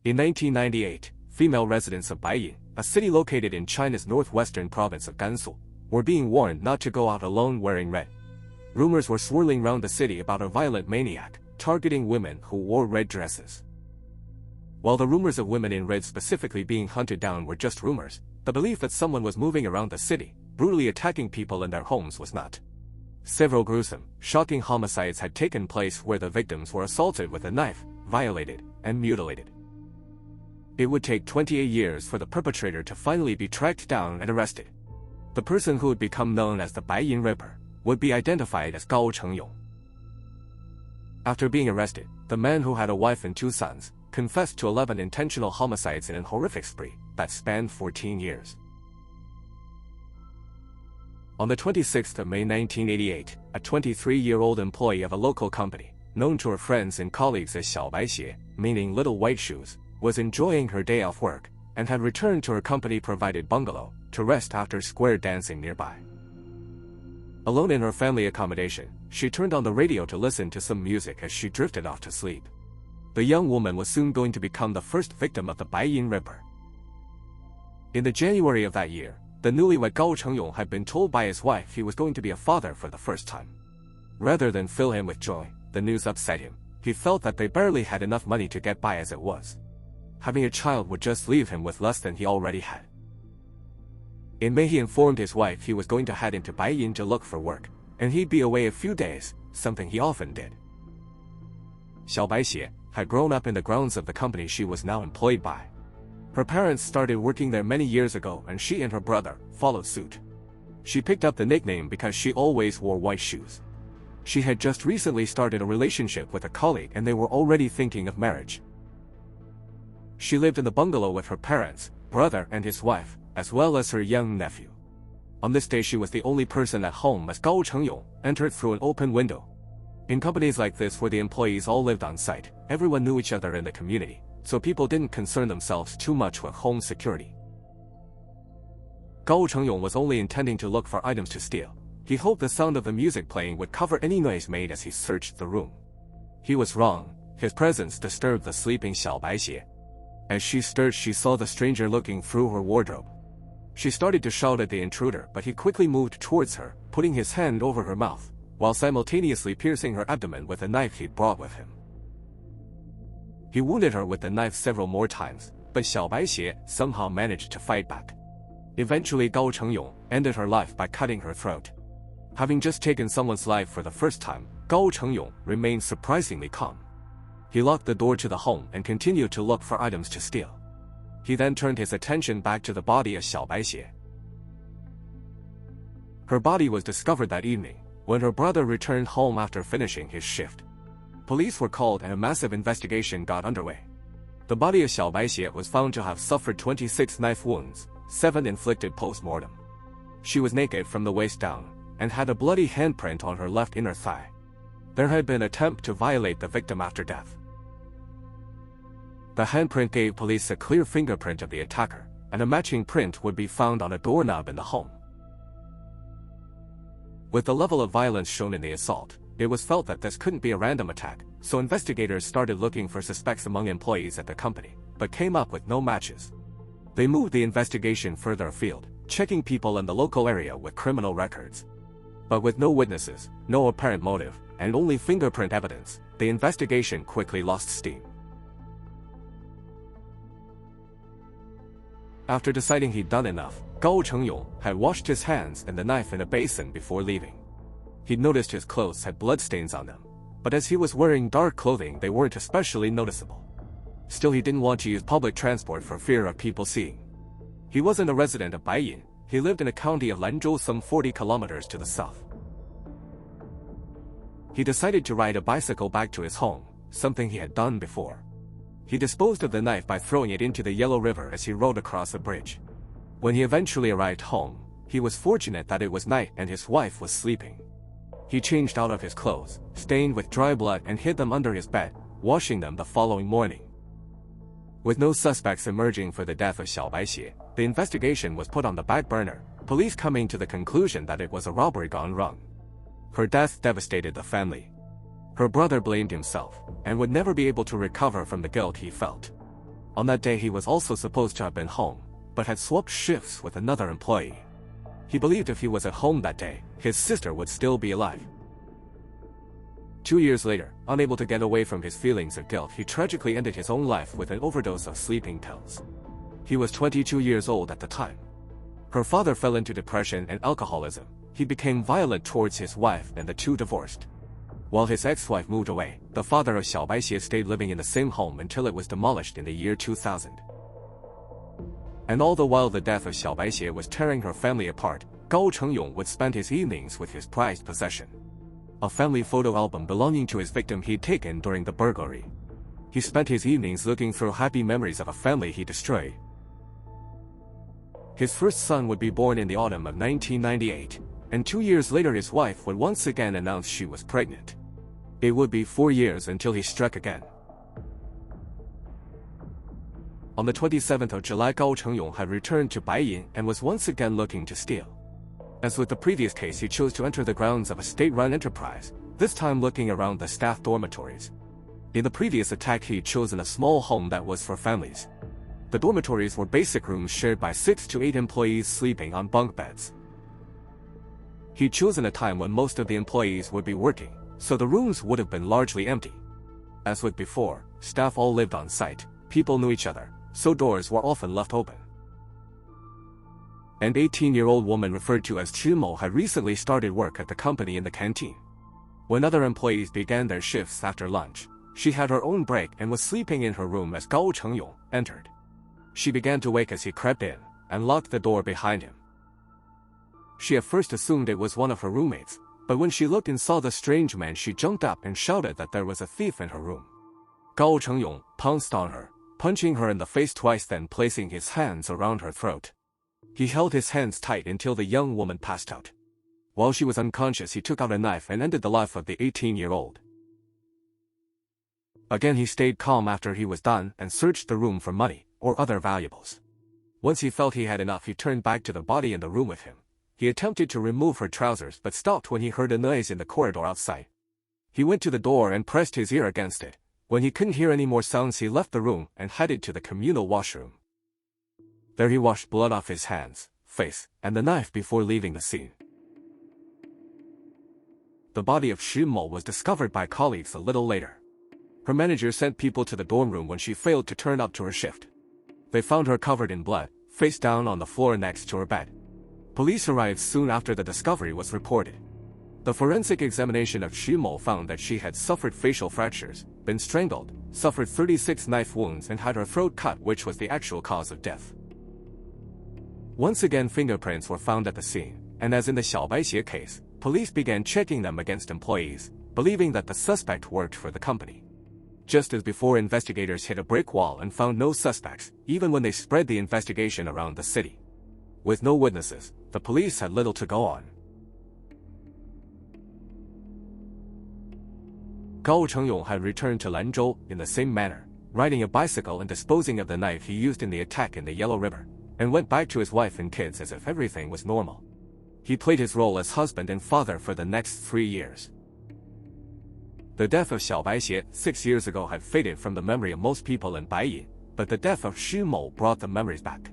In 1998, female residents of Baiyin, a city located in China's northwestern province of Gansu, were being warned not to go out alone wearing red. Rumors were swirling around the city about a violent maniac, targeting women who wore red dresses. While the rumors of women in red specifically being hunted down were just rumors, the belief that someone was moving around the city, brutally attacking people in their homes was not. Several gruesome, shocking homicides had taken place where the victims were assaulted with a knife, violated, and mutilated. It would take 28 years for the perpetrator to finally be tracked down and arrested. The person who would become known as the Baiyin Ripper would be identified as Gao Cheng Yong. After being arrested, the man who had a wife and 2 sons confessed to 11 intentional homicides in a horrific spree that spanned 14 years. On the 26th of May 1988, a 23-year-old employee of a local company, known to her friends and colleagues as Xiao Bai Xie, meaning little white shoes, was enjoying her day off work and had returned to her company-provided bungalow to rest after square dancing nearby. Alone in her family accommodation, she turned on the radio to listen to some music as she drifted off to sleep. The young woman was soon going to become the first victim of the Baiyin Ripper. In the January of that year, the newlywed Gao Cheng Yong had been told by his wife he was going to be a father for the first time. Rather than fill him with joy, the news upset him. He felt that they barely had enough money to get by as it was. Having a child would just leave him with less than he already had. In May he informed his wife he was going to head into Baiyin to look for work, and he'd be away a few days, something he often did. Xiao Bai Xie had grown up in the grounds of the company she was now employed by. Her parents started working there many years ago and she and her brother followed suit. She picked up the nickname because she always wore white shoes. She had just recently started a relationship with a colleague and they were already thinking of marriage. She lived in the bungalow with her parents, brother and his wife, as well as her young nephew. On this day she was the only person at home as Gao Cheng Yong entered through an open window. In companies like this where the employees all lived on site, everyone knew each other in the community, so people didn't concern themselves too much with home security. Gao Cheng Yong was only intending to look for items to steal. He hoped the sound of the music playing would cover any noise made as he searched the room. He was wrong. His presence disturbed the sleeping Xiao Bai Xie. As she stirred, she saw the stranger looking through her wardrobe. She started to shout at the intruder, but he quickly moved towards her, putting his hand over her mouth, while simultaneously piercing her abdomen with a knife he'd brought with him. He wounded her with the knife several more times, but Xiao Bai Xie somehow managed to fight back. Eventually Gao Cheng Yong ended her life by cutting her throat. Having just taken someone's life for the first time, Gao Cheng Yong remained surprisingly calm. He locked the door to the home and continued to look for items to steal. He then turned his attention back to the body of Xiao Bai Xie. Her body was discovered that evening, when her brother returned home after finishing his shift. Police were called and a massive investigation got underway. The body of Xiao Bai Xie was found to have suffered 26 knife wounds, 7 inflicted post-mortem. She was naked from the waist down, and had a bloody handprint on her left inner thigh. There had been an attempt to violate the victim after death. The handprint gave police a clear fingerprint of the attacker, and a matching print would be found on a doorknob in the home. With the level of violence shown in the assault, it was felt that this couldn't be a random attack, so investigators started looking for suspects among employees at the company, but came up with no matches. They moved the investigation further afield, checking people in the local area with criminal records. But with no witnesses, no apparent motive, and only fingerprint evidence, the investigation quickly lost steam. After deciding he'd done enough, Gao Cheng Yong had washed his hands and the knife in a basin before leaving. He'd noticed his clothes had bloodstains on them, but as he was wearing dark clothing they weren't especially noticeable. Still, he didn't want to use public transport for fear of people seeing. He wasn't a resident of Baiyin. He lived in a county of Lanzhou some 40 kilometers to the south. He decided to ride a bicycle back to his home, something he had done before. He disposed of the knife by throwing it into the Yellow River as he rode across a bridge. When he eventually arrived home, he was fortunate that it was night and his wife was sleeping. He changed out of his clothes, stained with dry blood, and hid them under his bed, washing them the following morning. With no suspects emerging for the death of Xiao Bai Xie, the investigation was put on the back burner, police coming to the conclusion that it was a robbery gone wrong. Her death devastated the family. Her brother blamed himself, and would never be able to recover from the guilt he felt. On that day he was also supposed to have been home, but had swapped shifts with another employee. He believed if he was at home that day, his sister would still be alive. 2 years later, unable to get away from his feelings of guilt, he tragically ended his own life with an overdose of sleeping pills. He was 22 years old at the time. Her father fell into depression and alcoholism. He became violent towards his wife and the two divorced. While his ex-wife moved away, the father of Xiao Baixie stayed living in the same home until it was demolished in the year 2000. And all the while the death of Xiao Baixie was tearing her family apart, Gao Cheng Yong would spend his evenings with his prized possession, a family photo album belonging to his victim he'd taken during the burglary. He spent his evenings looking through happy memories of a family he destroyed. His first son would be born in the autumn of 1998, and 2 years later his wife would once again announce she was pregnant. It would be 4 years until he struck again. On the 27th of July, Gao Cheng Yong had returned to Baiyin and was once again looking to steal. As with the previous case, he chose to enter the grounds of a state-run enterprise, this time looking around the staff dormitories. In the previous attack he'd chosen a small home that was for families. The dormitories were basic rooms shared by 6 to 8 employees sleeping on bunk beds. He'd chosen a time when most of the employees would be working, so the rooms would have been largely empty. As with before, staff all lived on site, people knew each other, so doors were often left open. An 18-year-old woman referred to as Chimo had recently started work at the company in the canteen. When other employees began their shifts after lunch, she had her own break and was sleeping in her room as Gao Cheng Yong entered. She began to wake as he crept in, and locked the door behind him. She at first assumed it was one of her roommates, but when she looked and saw the strange man, she jumped up and shouted that there was a thief in her room. Gao Cheng Yong pounced on her, punching her in the face twice, then placing his hands around her throat. He held his hands tight until the young woman passed out. While she was unconscious, he took out a knife and ended the life of the 18-year-old. Again he stayed calm after he was done and searched the room for money or other valuables. Once he felt he had enough, he turned back to the body in the room with him. He attempted to remove her trousers but stopped when he heard a noise in the corridor outside. He went to the door and pressed his ear against it. When he couldn't hear any more sounds, he left the room and headed to the communal washroom. There he washed blood off his hands, face, and the knife before leaving the scene. The body of Shimo was discovered by colleagues a little later. Her manager sent people to the dorm room when she failed to turn up to her shift. They found her covered in blood, face down on the floor next to her bed. Police arrived soon after the discovery was reported. The forensic examination of Shimo found that she had suffered facial fractures, been strangled, suffered 36 knife wounds, and had her throat cut, which was the actual cause of death. Once again, fingerprints were found at the scene, and as in the Xiao Baixie case, police began checking them against employees, believing that the suspect worked for the company. Just as before, investigators hit a brick wall and found no suspects, even when they spread the investigation around the city. With no witnesses, the police had little to go on. Gao Cheng Yong had returned to Lanzhou in the same manner, riding a bicycle and disposing of the knife he used in the attack in the Yellow River, and went back to his wife and kids as if everything was normal. He played his role as husband and father for the next 3 years. The death of Xiao Baixie 6 years ago had faded from the memory of most people in Baiyin, but the death of Shimo brought the memories back.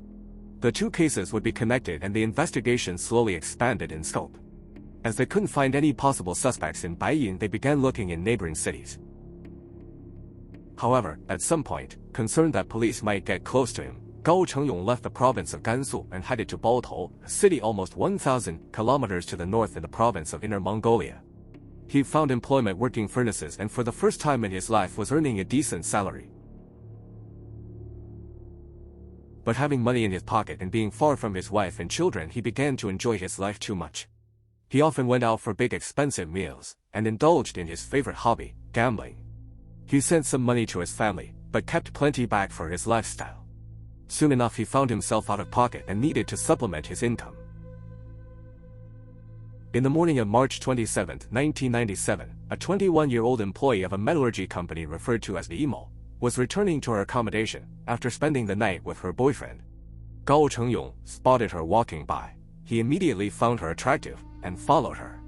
The two cases would be connected, and the investigation slowly expanded in scope. As they couldn't find any possible suspects in Baiyin, they began looking in neighboring cities. However, at some point, concerned that police might get close to him, Gao Cheng Yong left the province of Gansu and headed to Baotou, a city almost 1,000 kilometers to the north in the province of Inner Mongolia. He found employment working furnaces and for the first time in his life was earning a decent salary. But having money in his pocket and being far from his wife and children, he began to enjoy his life too much. He often went out for big expensive meals and indulged in his favorite hobby, gambling. He sent some money to his family, but kept plenty back for his lifestyle. Soon enough he found himself out of pocket and needed to supplement his income. In the morning of March 27, 1997, a 21-year-old employee of a metallurgy company referred to as the Emo was returning to her accommodation after spending the night with her boyfriend. Gao Cheng Yong spotted her walking by. He immediately found her attractive and followed her.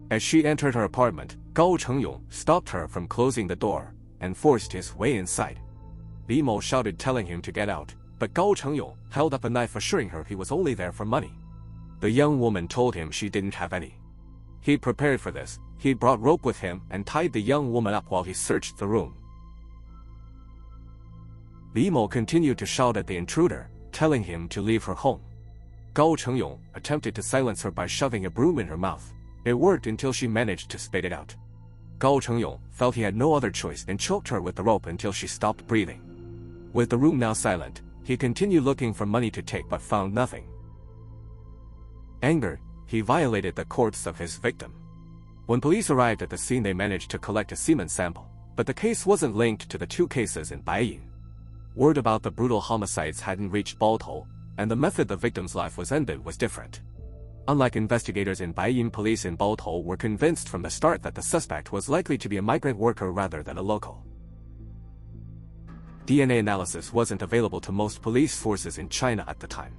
As she entered her apartment, Gao Cheng Yong stopped her from closing the door and forced his way inside. Li Mo shouted telling him to get out, but Gao Cheng Yong held up a knife assuring her he was only there for money. The young woman told him she didn't have any. He'd prepared for this. He'd brought rope with him and tied the young woman up while he searched the room. Li Mo continued to shout at the intruder, telling him to leave her home. Gao Cheng Yong attempted to silence her by shoving a broom in her mouth. It worked until she managed to spit it out. Gao Cheng Yong felt he had no other choice and choked her with the rope until she stopped breathing. With the room now silent, he continued looking for money to take but found nothing. Angered, he violated the corpse of his victim. When police arrived at the scene, they managed to collect a semen sample, but the case wasn't linked to the two cases in Baiyin. Word about the brutal homicides hadn't reached Balto, and the method the victim's life was ended was different. Unlike investigators in Baiyin, police in Balto were convinced from the start that the suspect was likely to be a migrant worker rather than a local. DNA analysis wasn't available to most police forces in China at the time,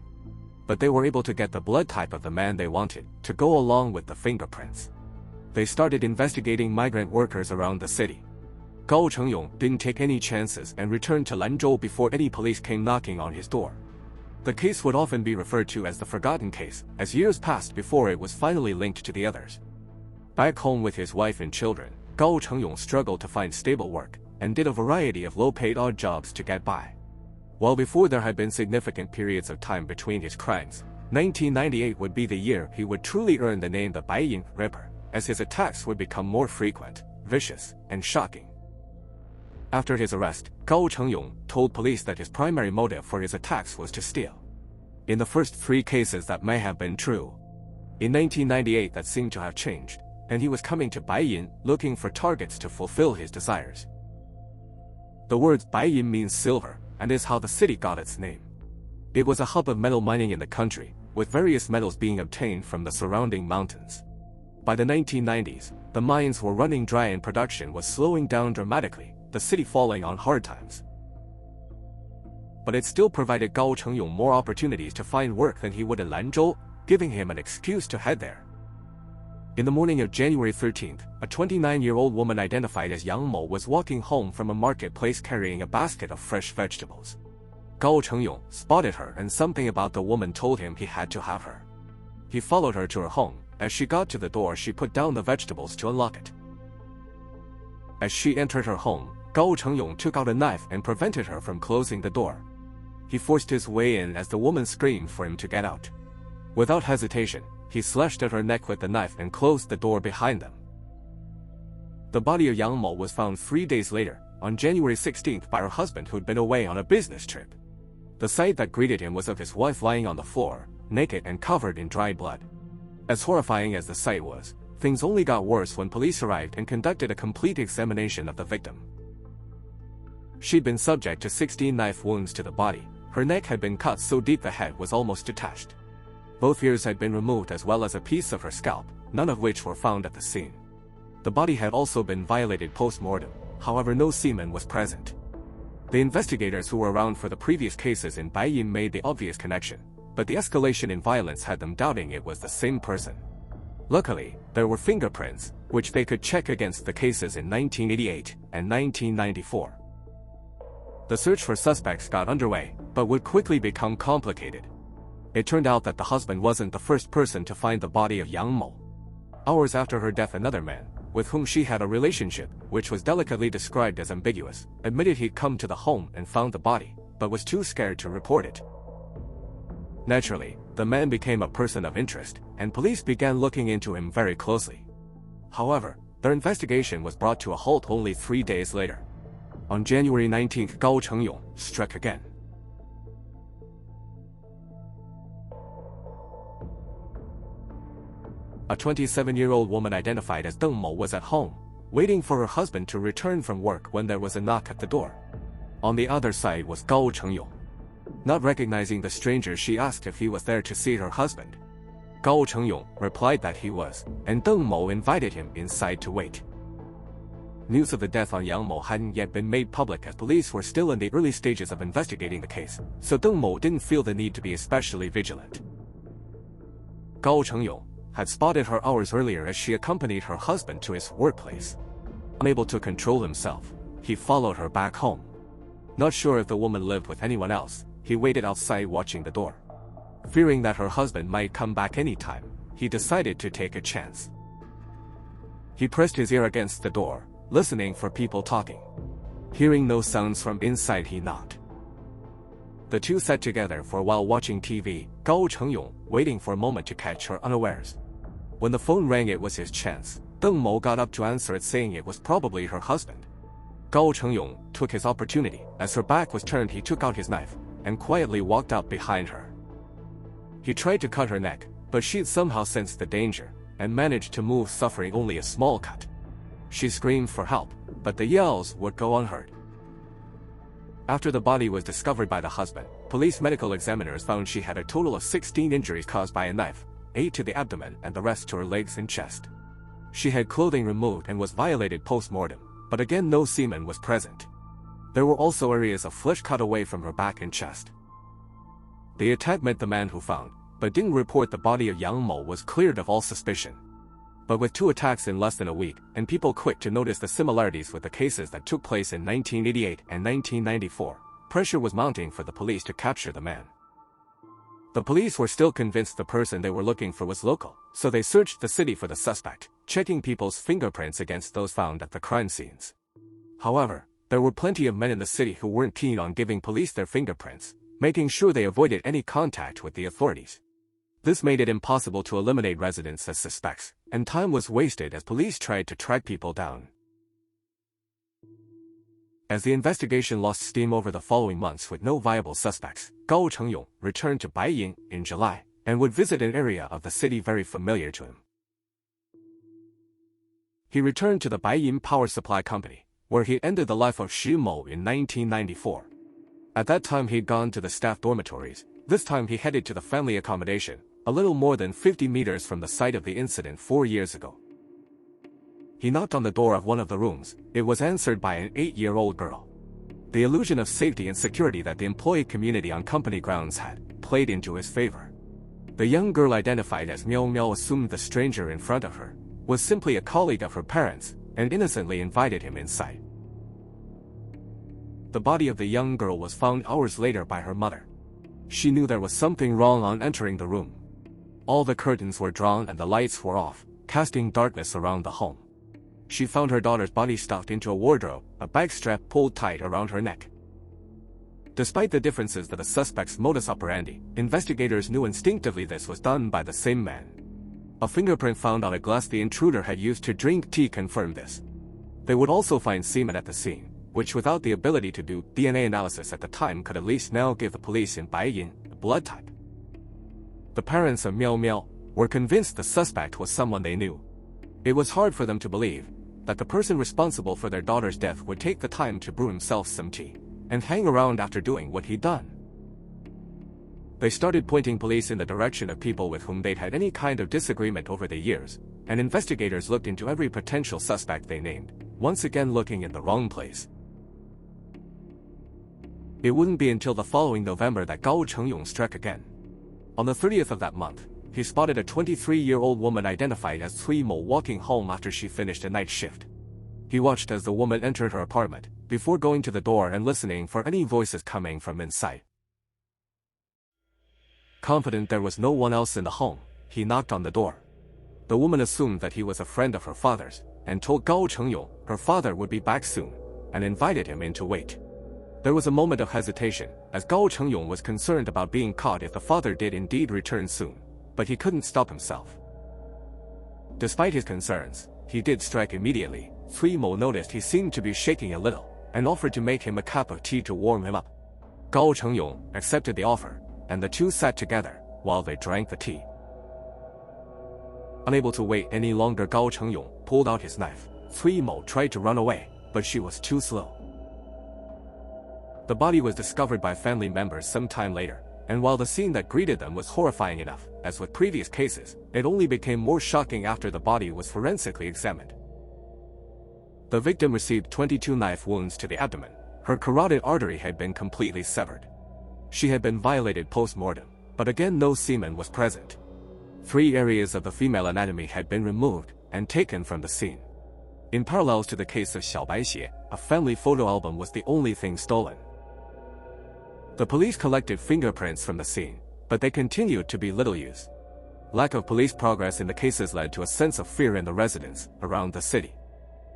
but they were able to get the blood type of the man they wanted to go along with the fingerprints. They started investigating migrant workers around the city. Gao Cheng Yong didn't take any chances and returned to Lanzhou before any police came knocking on his door. The case would often be referred to as the forgotten case, as years passed before it was finally linked to the others. Back home with his wife and children, Gao Cheng Yong struggled to find stable work and did a variety of low-paid odd jobs to get by. While before there had been significant periods of time between his crimes, 1998 would be the year he would truly earn the name the Baiyin Ripper, as his attacks would become more frequent, vicious, and shocking. After his arrest, Gao Cheng Yong told police that his primary motive for his attacks was to steal. In the first 3 cases that may have been true. In 1998 that seemed to have changed, and he was coming to Baiyin looking for targets to fulfill his desires. The words Baiyin means silver, and is how the city got its name. It was a hub of metal mining in the country, with various metals being obtained from the surrounding mountains. By the 1990s, the mines were running dry and production was slowing down dramatically, the city falling on hard times. But it still provided Gao Cheng Yong more opportunities to find work than he would in Lanzhou, giving him an excuse to head there. In the morning of January 13th, a 29-year-old woman identified as Yang Mo was walking home from a marketplace carrying a basket of fresh vegetables. Gao Cheng Yong spotted her, and something about the woman told him he had to have her. He followed her to her home. As she got to the door, she put down the vegetables to unlock it. As she entered her home, Gao Cheng Yong took out a knife and prevented her from closing the door. He forced his way in as the woman screamed for him to get out. Without hesitation, he slashed at her neck with the knife and closed the door behind them. The body of Yang Mo was found 3 days later, on January 16th, by her husband who'd been away on a business trip. The sight that greeted him was of his wife lying on the floor, naked and covered in dry blood. As horrifying as the sight was, things only got worse when police arrived and conducted a complete examination of the victim. She'd been subject to 16 knife wounds to the body. Her neck had been cut so deep the head was almost detached. Both ears had been removed as well as a piece of her scalp, none of which were found at the scene. The body had also been violated post-mortem, however no semen was present. The investigators who were around for the previous cases in Baiyin made the obvious connection, but the escalation in violence had them doubting it was the same person. Luckily, there were fingerprints, which they could check against the cases in 1988 and 1994. The search for suspects got underway, but would quickly become complicated. It turned out that the husband wasn't the first person to find the body of Yang Mo. Hours after her death, another man, with whom she had a relationship, which was delicately described as ambiguous, admitted he'd come to the home and found the body, but was too scared to report it. Naturally, the man became a person of interest, and police began looking into him very closely. However, their investigation was brought to a halt only 3 days later. On January 19th, Gao Cheng Yong struck again. A 27-year-old woman identified as Deng Mo was at home, waiting for her husband to return from work when there was a knock at the door. On the other side was Gao Cheng Yong. Not recognizing the stranger, she asked if he was there to see her husband. Gao Cheng Yong replied that he was, and Deng Mo invited him inside to wait. News of the death on Yang Mo hadn't yet been made public as police were still in the early stages of investigating the case, so Deng Mo didn't feel the need to be especially vigilant. Gao Cheng Yong had spotted her hours earlier as she accompanied her husband to his workplace. Unable to control himself, he followed her back home. Not sure if the woman lived with anyone else, he waited outside watching the door. Fearing that her husband might come back anytime, he decided to take a chance. He pressed his ear against the door, listening for people talking. Hearing no sounds from inside, he knocked. The two sat together for a while watching TV, Gao Cheng Yong waiting for a moment to catch her unawares. When the phone rang, it was his chance. Deng Mo got up to answer it, saying it was probably her husband. Gao Cheng Yong took his opportunity. As her back was turned, he took out his knife and quietly walked out behind her. He tried to cut her neck, but she'd somehow sensed the danger and managed to move, suffering only a small cut. She screamed for help, but the yells would go unheard. After the body was discovered by the husband, police medical examiners found she had a total of 16 injuries caused by a knife, 8 to the abdomen and the rest to her legs and chest. She had clothing removed and was violated post-mortem, but again no semen was present. There were also areas of flesh cut away from her back and chest. The attack met the man who found, but didn't report the body of Yang Mo was cleared of all suspicion. But with 2 attacks in less than a week, and people quick to notice the similarities with the cases that took place in 1988 and 1994, pressure was mounting for the police to capture the man. The police were still convinced the person they were looking for was local, so they searched the city for the suspect, checking people's fingerprints against those found at the crime scenes. However, there were plenty of men in the city who weren't keen on giving police their fingerprints, making sure they avoided any contact with the authorities. This made it impossible to eliminate residents as suspects, and time was wasted as police tried to track people down. As the investigation lost steam over the following months with no viable suspects, Gao Cheng Yong returned to Baiyin in July and would visit an area of the city very familiar to him. He returned to the Baiyin Power Supply Company, where he ended the life of Xu Mo in 1994. At that time he'd gone to the staff dormitories. This time he headed to the family accommodation, a little more than 50 meters from the site of the incident 4 years ago. He knocked on the door of one of the rooms. It was answered by an 8-year-old girl. The illusion of safety and security that the employee community on company grounds had played into his favor. The young girl, identified as Miao Miao, assumed the stranger in front of her was simply a colleague of her parents and innocently invited him inside. The body of the young girl was found hours later by her mother. She knew there was something wrong on entering the room. All the curtains were drawn and the lights were off, casting darkness around the home. She found her daughter's body stuffed into a wardrobe, a bag strap pulled tight around her neck. Despite the differences to the suspect's modus operandi, investigators knew instinctively this was done by the same man. A fingerprint found on a glass the intruder had used to drink tea confirmed this. They would also find semen at the scene, which without the ability to do DNA analysis at the time could at least now give the police in Baiyin a blood type. The parents of Miao Miao were convinced the suspect was someone they knew. It was hard for them to believe that the person responsible for their daughter's death would take the time to brew himself some tea and hang around after doing what he'd done. They started pointing police in the direction of people with whom they'd had any kind of disagreement over the years, and investigators looked into every potential suspect they named, once again looking in the wrong place. It wouldn't be until the following November that Gao Cheng Yong struck again. On the 30th of that month, he spotted a 23-year-old woman identified as Cui Mo walking home after she finished a night shift. He watched as the woman entered her apartment, before going to the door and listening for any voices coming from inside. Confident there was no one else in the home, he knocked on the door. The woman assumed that he was a friend of her father's, and told Gao Cheng Yong her father would be back soon, and invited him in to wait. There was a moment of hesitation, as Gao Cheng Yong was concerned about being caught if the father did indeed return soon, but he couldn't stop himself. Despite his concerns, he did strike immediately. Cui Mo noticed he seemed to be shaking a little, and offered to make him a cup of tea to warm him up. Gao Cheng Yong accepted the offer, and the two sat together while they drank the tea. Unable to wait any longer, Gao Cheng Yong pulled out his knife. Cui Mo tried to run away, but she was too slow. The body was discovered by family members some time later, and while the scene that greeted them was horrifying enough, as with previous cases, it only became more shocking after the body was forensically examined. The victim received 22 knife wounds to the abdomen. Her carotid artery had been completely severed. She had been violated post-mortem, but again no semen was present. 3 areas of the female anatomy had been removed and taken from the scene. In parallels to the case of Xiao Baixie, a family photo album was the only thing stolen. The police collected fingerprints from the scene, but they continued to be little use. Lack of police progress in the cases led to a sense of fear in the residents around the city.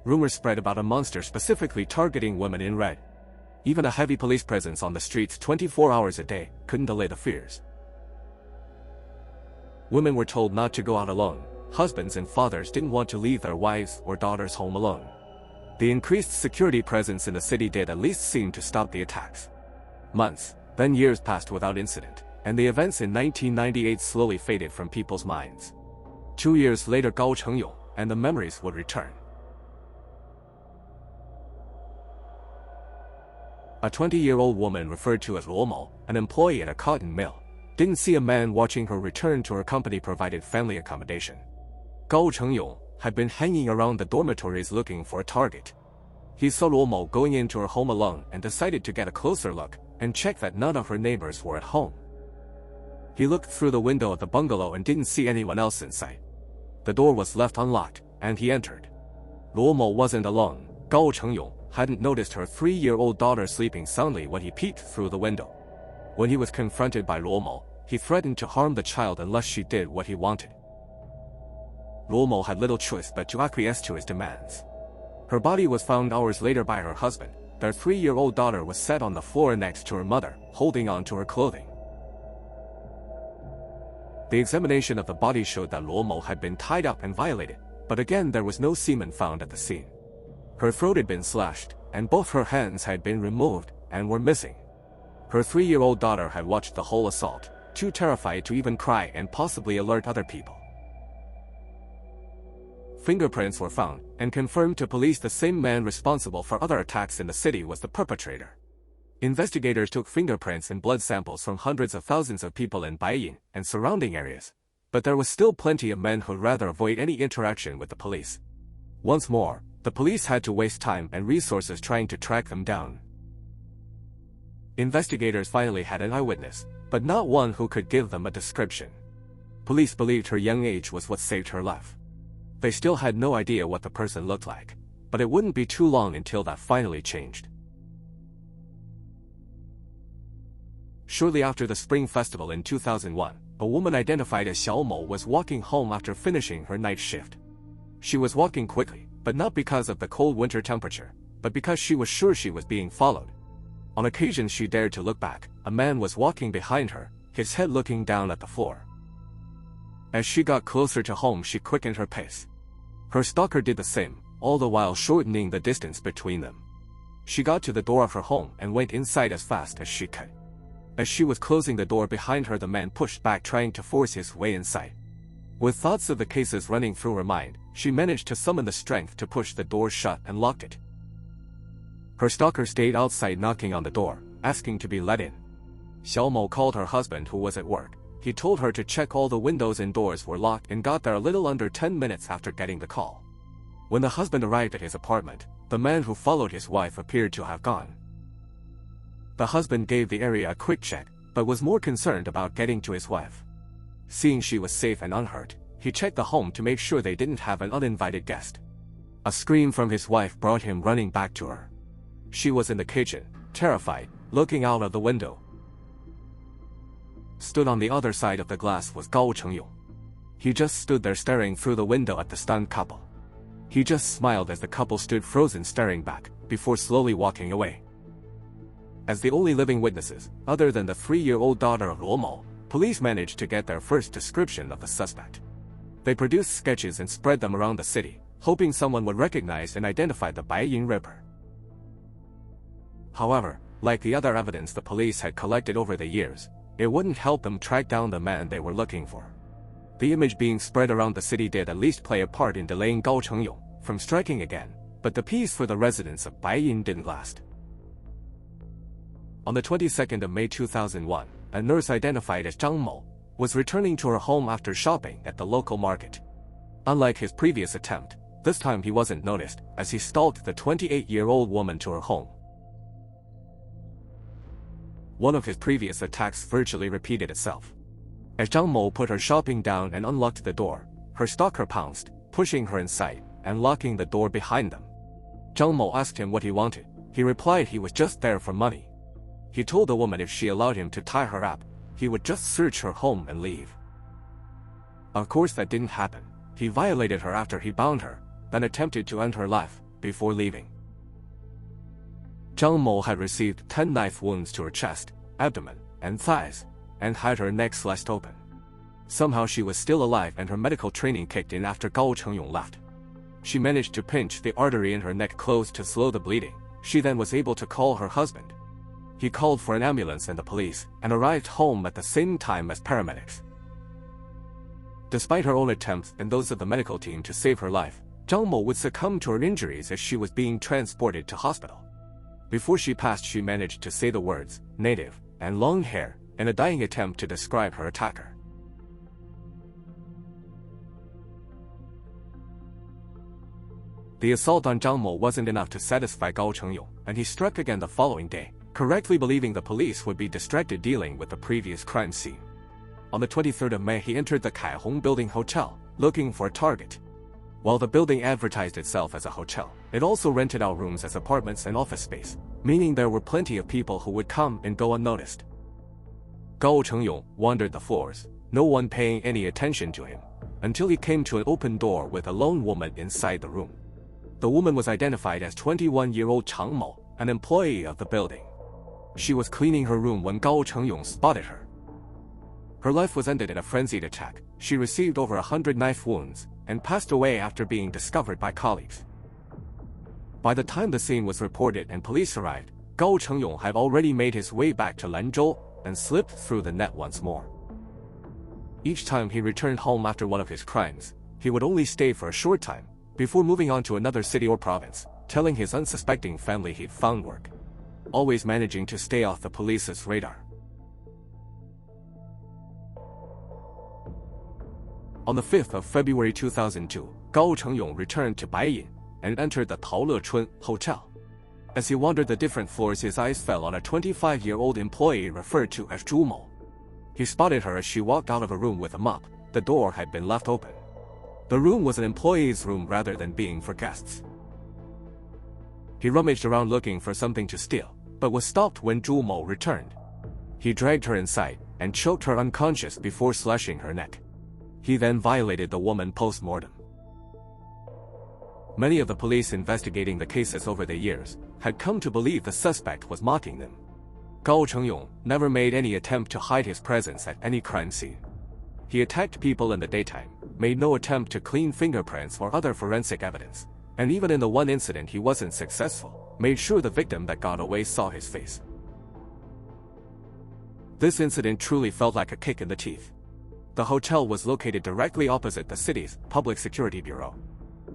Rumors spread about a monster specifically targeting women in red. Even a heavy police presence on the streets 24 hours a day couldn't allay the fears. Women were told not to go out alone. Husbands and fathers didn't want to leave their wives or daughters home alone. The increased security presence in the city did at least seem to stop the attacks. Months, then years passed without incident, and the events in 1998 slowly faded from people's minds. 2 years later, Gao Cheng Yong, and the memories would return. A 20-year-old woman referred to as Luo, an employee at a cotton mill, didn't see a man watching her return to her company-provided family accommodation. Gao Cheng Yong had been hanging around the dormitories looking for a target. He saw Luo going into her home alone and decided to get a closer look and check that none of her neighbors were at home. He looked through the window of the bungalow and didn't see anyone else in sight. The door was left unlocked, and he entered. Luo wasn't alone. Gao Cheng Yong hadn't noticed her 3-year-old daughter sleeping soundly when he peeked through the window. When he was confronted by Luo, he threatened to harm the child unless she did what he wanted. Luo had little choice but to acquiesce to his demands. Her body was found hours later by her husband. Their 3-year-old daughter was set on the floor next to her mother, holding on to her clothing. The examination of the body showed that Luo had been tied up and violated, but again there was no semen found at the scene. Her throat had been slashed, and both her hands had been removed and were missing. Her 3-year-old daughter had watched the whole assault, too terrified to even cry and possibly alert other people. Fingerprints were found, and confirmed to police the same man responsible for other attacks in the city was the perpetrator. Investigators took fingerprints and blood samples from hundreds of thousands of people in Baiyin and surrounding areas, but there was still plenty of men who'd rather avoid any interaction with the police. Once more, the police had to waste time and resources trying to track them down. Investigators finally had an eyewitness, but not one who could give them a description. Police believed her young age was what saved her life. They still had no idea what the person looked like, but it wouldn't be too long until that finally changed. Shortly after the Spring Festival in 2001, a woman identified as Xiao Mo was walking home after finishing her night shift. She was walking quickly, but not because of the cold winter temperature, but because she was sure she was being followed. On occasion she dared to look back. A man was walking behind her, his head looking down at the floor. As she got closer to home, she quickened her pace. Her stalker did the same, all the while shortening the distance between them. She got to the door of her home and went inside as fast as she could. As she was closing the door behind her, the man pushed back, trying to force his way inside. With thoughts of the cases running through her mind, she managed to summon the strength to push the door shut and locked it. Her stalker stayed outside knocking on the door, asking to be let in. Xiao Mo called her husband, who was at work. He told her to check all the windows and doors were locked, and got there a little under 10 minutes after getting the call. When the husband arrived at his apartment, the man who followed his wife appeared to have gone. The husband gave the area a quick check, but was more concerned about getting to his wife. Seeing she was safe and unhurt, he checked the home to make sure they didn't have an uninvited guest. A scream from his wife brought him running back to her. She was in the kitchen, terrified, looking out of the window. Stood on the other side of the glass was Gao Cheng Yong. He just stood there staring through the window at the stunned couple. He just smiled as the couple stood frozen, staring back, before slowly walking away. As the only living witnesses, other than the 3-year-old daughter of Luo, police managed to get their first description of the suspect. They produced sketches and spread them around the city, hoping someone would recognize and identify the Baiyin Ripper. However, like the other evidence the police had collected over the years, it wouldn't help them track down the man they were looking for. The image being spread around the city did at least play a part in delaying Gao Cheng Yong from striking again, but the peace for the residents of Baiyin didn't last. On the 22nd of May 2001, a nurse identified as Zhang Mo was returning to her home after shopping at the local market. Unlike his previous attempt, this time he wasn't noticed, as he stalked the 28-year-old woman to her home. One of his previous attacks virtually repeated itself. As Zhang Mo put her shopping down and unlocked the door, her stalker pounced, pushing her inside and locking the door behind them. Zhang Mo asked him what he wanted. He replied he was just there for money. He told the woman if she allowed him to tie her up, he would just search her home and leave. Of course that didn't happen. He violated her after he bound her, then attempted to end her life before leaving. Zhang Mo had received 10 knife wounds to her chest, abdomen, and thighs, and had her neck slashed open. Somehow she was still alive and her medical training kicked in after Gao Cheng Yong left. She managed to pinch the artery in her neck closed to slow the bleeding. She then was able to call her husband. He called for an ambulance and the police, and arrived home at the same time as paramedics. Despite her own attempts and those of the medical team to save her life, Zhang Mo would succumb to her injuries as she was being transported to hospital. Before she passed, she managed to say the words, "native," and "long hair," in a dying attempt to describe her attacker. The assault on Zhang Mo wasn't enough to satisfy Gao Cheng Yong, and he struck again the following day, correctly believing the police would be distracted dealing with the previous crime scene. On the 23rd of May, he entered the Kai Hong Building Hotel, looking for a target. While the building advertised itself as a hotel, it also rented out rooms as apartments and office space, meaning there were plenty of people who would come and go unnoticed. Gao Cheng Yong wandered the floors, no one paying any attention to him, until he came to an open door with a lone woman inside the room. The woman was identified as 21-year-old Chang Mo, an employee of the building. She was cleaning her room when Gao Cheng Yong spotted her. Her life was ended in a frenzied attack. She received over 100 knife wounds and passed away after being discovered by colleagues. By the time the scene was reported and police arrived, Gao Cheng Yong had already made his way back to Lanzhou and slipped through the net once more. Each time he returned home after one of his crimes, he would only stay for a short time before moving on to another city or province, telling his unsuspecting family he'd found work, always managing to stay off the police's radar. On the 5th of February 2002, Gao Cheng Yong returned to Baiyin and entered the Taolechun Hotel. As he wandered the different floors, his eyes fell on a 25-year-old employee referred to as Zhu Mo. He spotted her as she walked out of a room with a mop. The door had been left open. The room was an employee's room rather than being for guests. He rummaged around looking for something to steal, but was stopped when Zhu Mo returned. He dragged her inside and choked her unconscious before slashing her neck. He then violated the woman post-mortem. Many of the police investigating the cases over the years had come to believe the suspect was mocking them. Gao Cheng Yong never made any attempt to hide his presence at any crime scene. He attacked people in the daytime, made no attempt to clean fingerprints or other forensic evidence, and even in the one incident he wasn't successful, made sure the victim that got away saw his face. This incident truly felt like a kick in the teeth. The hotel was located directly opposite the city's Public Security Bureau.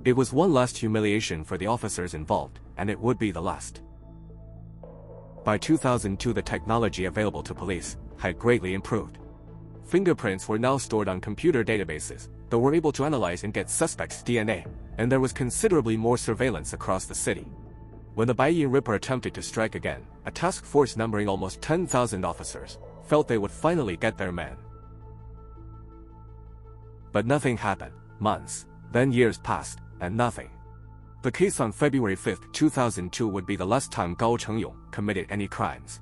It was one last humiliation for the officers involved, and it would be the last. By 2002, the technology available to police had greatly improved. Fingerprints were now stored on computer databases that were able to analyze and get suspects' DNA, and there was considerably more surveillance across the city. When the Baiyin Ripper attempted to strike again, a task force numbering almost 10,000 officers felt they would finally get their man. But nothing happened. Months, then years passed, and nothing. The case on February 5, 2002 would be the last time Gao Cheng Yong committed any crimes.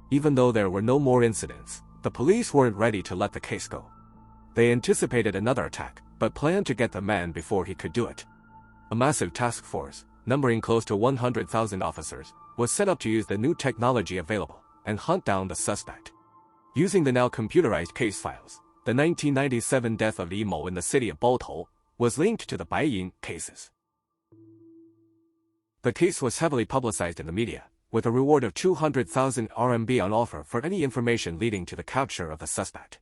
Even though there were no more incidents, the police weren't ready to let the case go. They anticipated another attack, but planned to get the man before he could do it. A massive task force, numbering close to 100,000 officers, was set up to use the new technology available and hunt down the suspect. Using the now computerized case files, the 1997 death of Li Mo in the city of Baotou was linked to the Baiyin cases. The case was heavily publicized in the media, with a reward of 200,000 RMB on offer for any information leading to the capture of the suspect.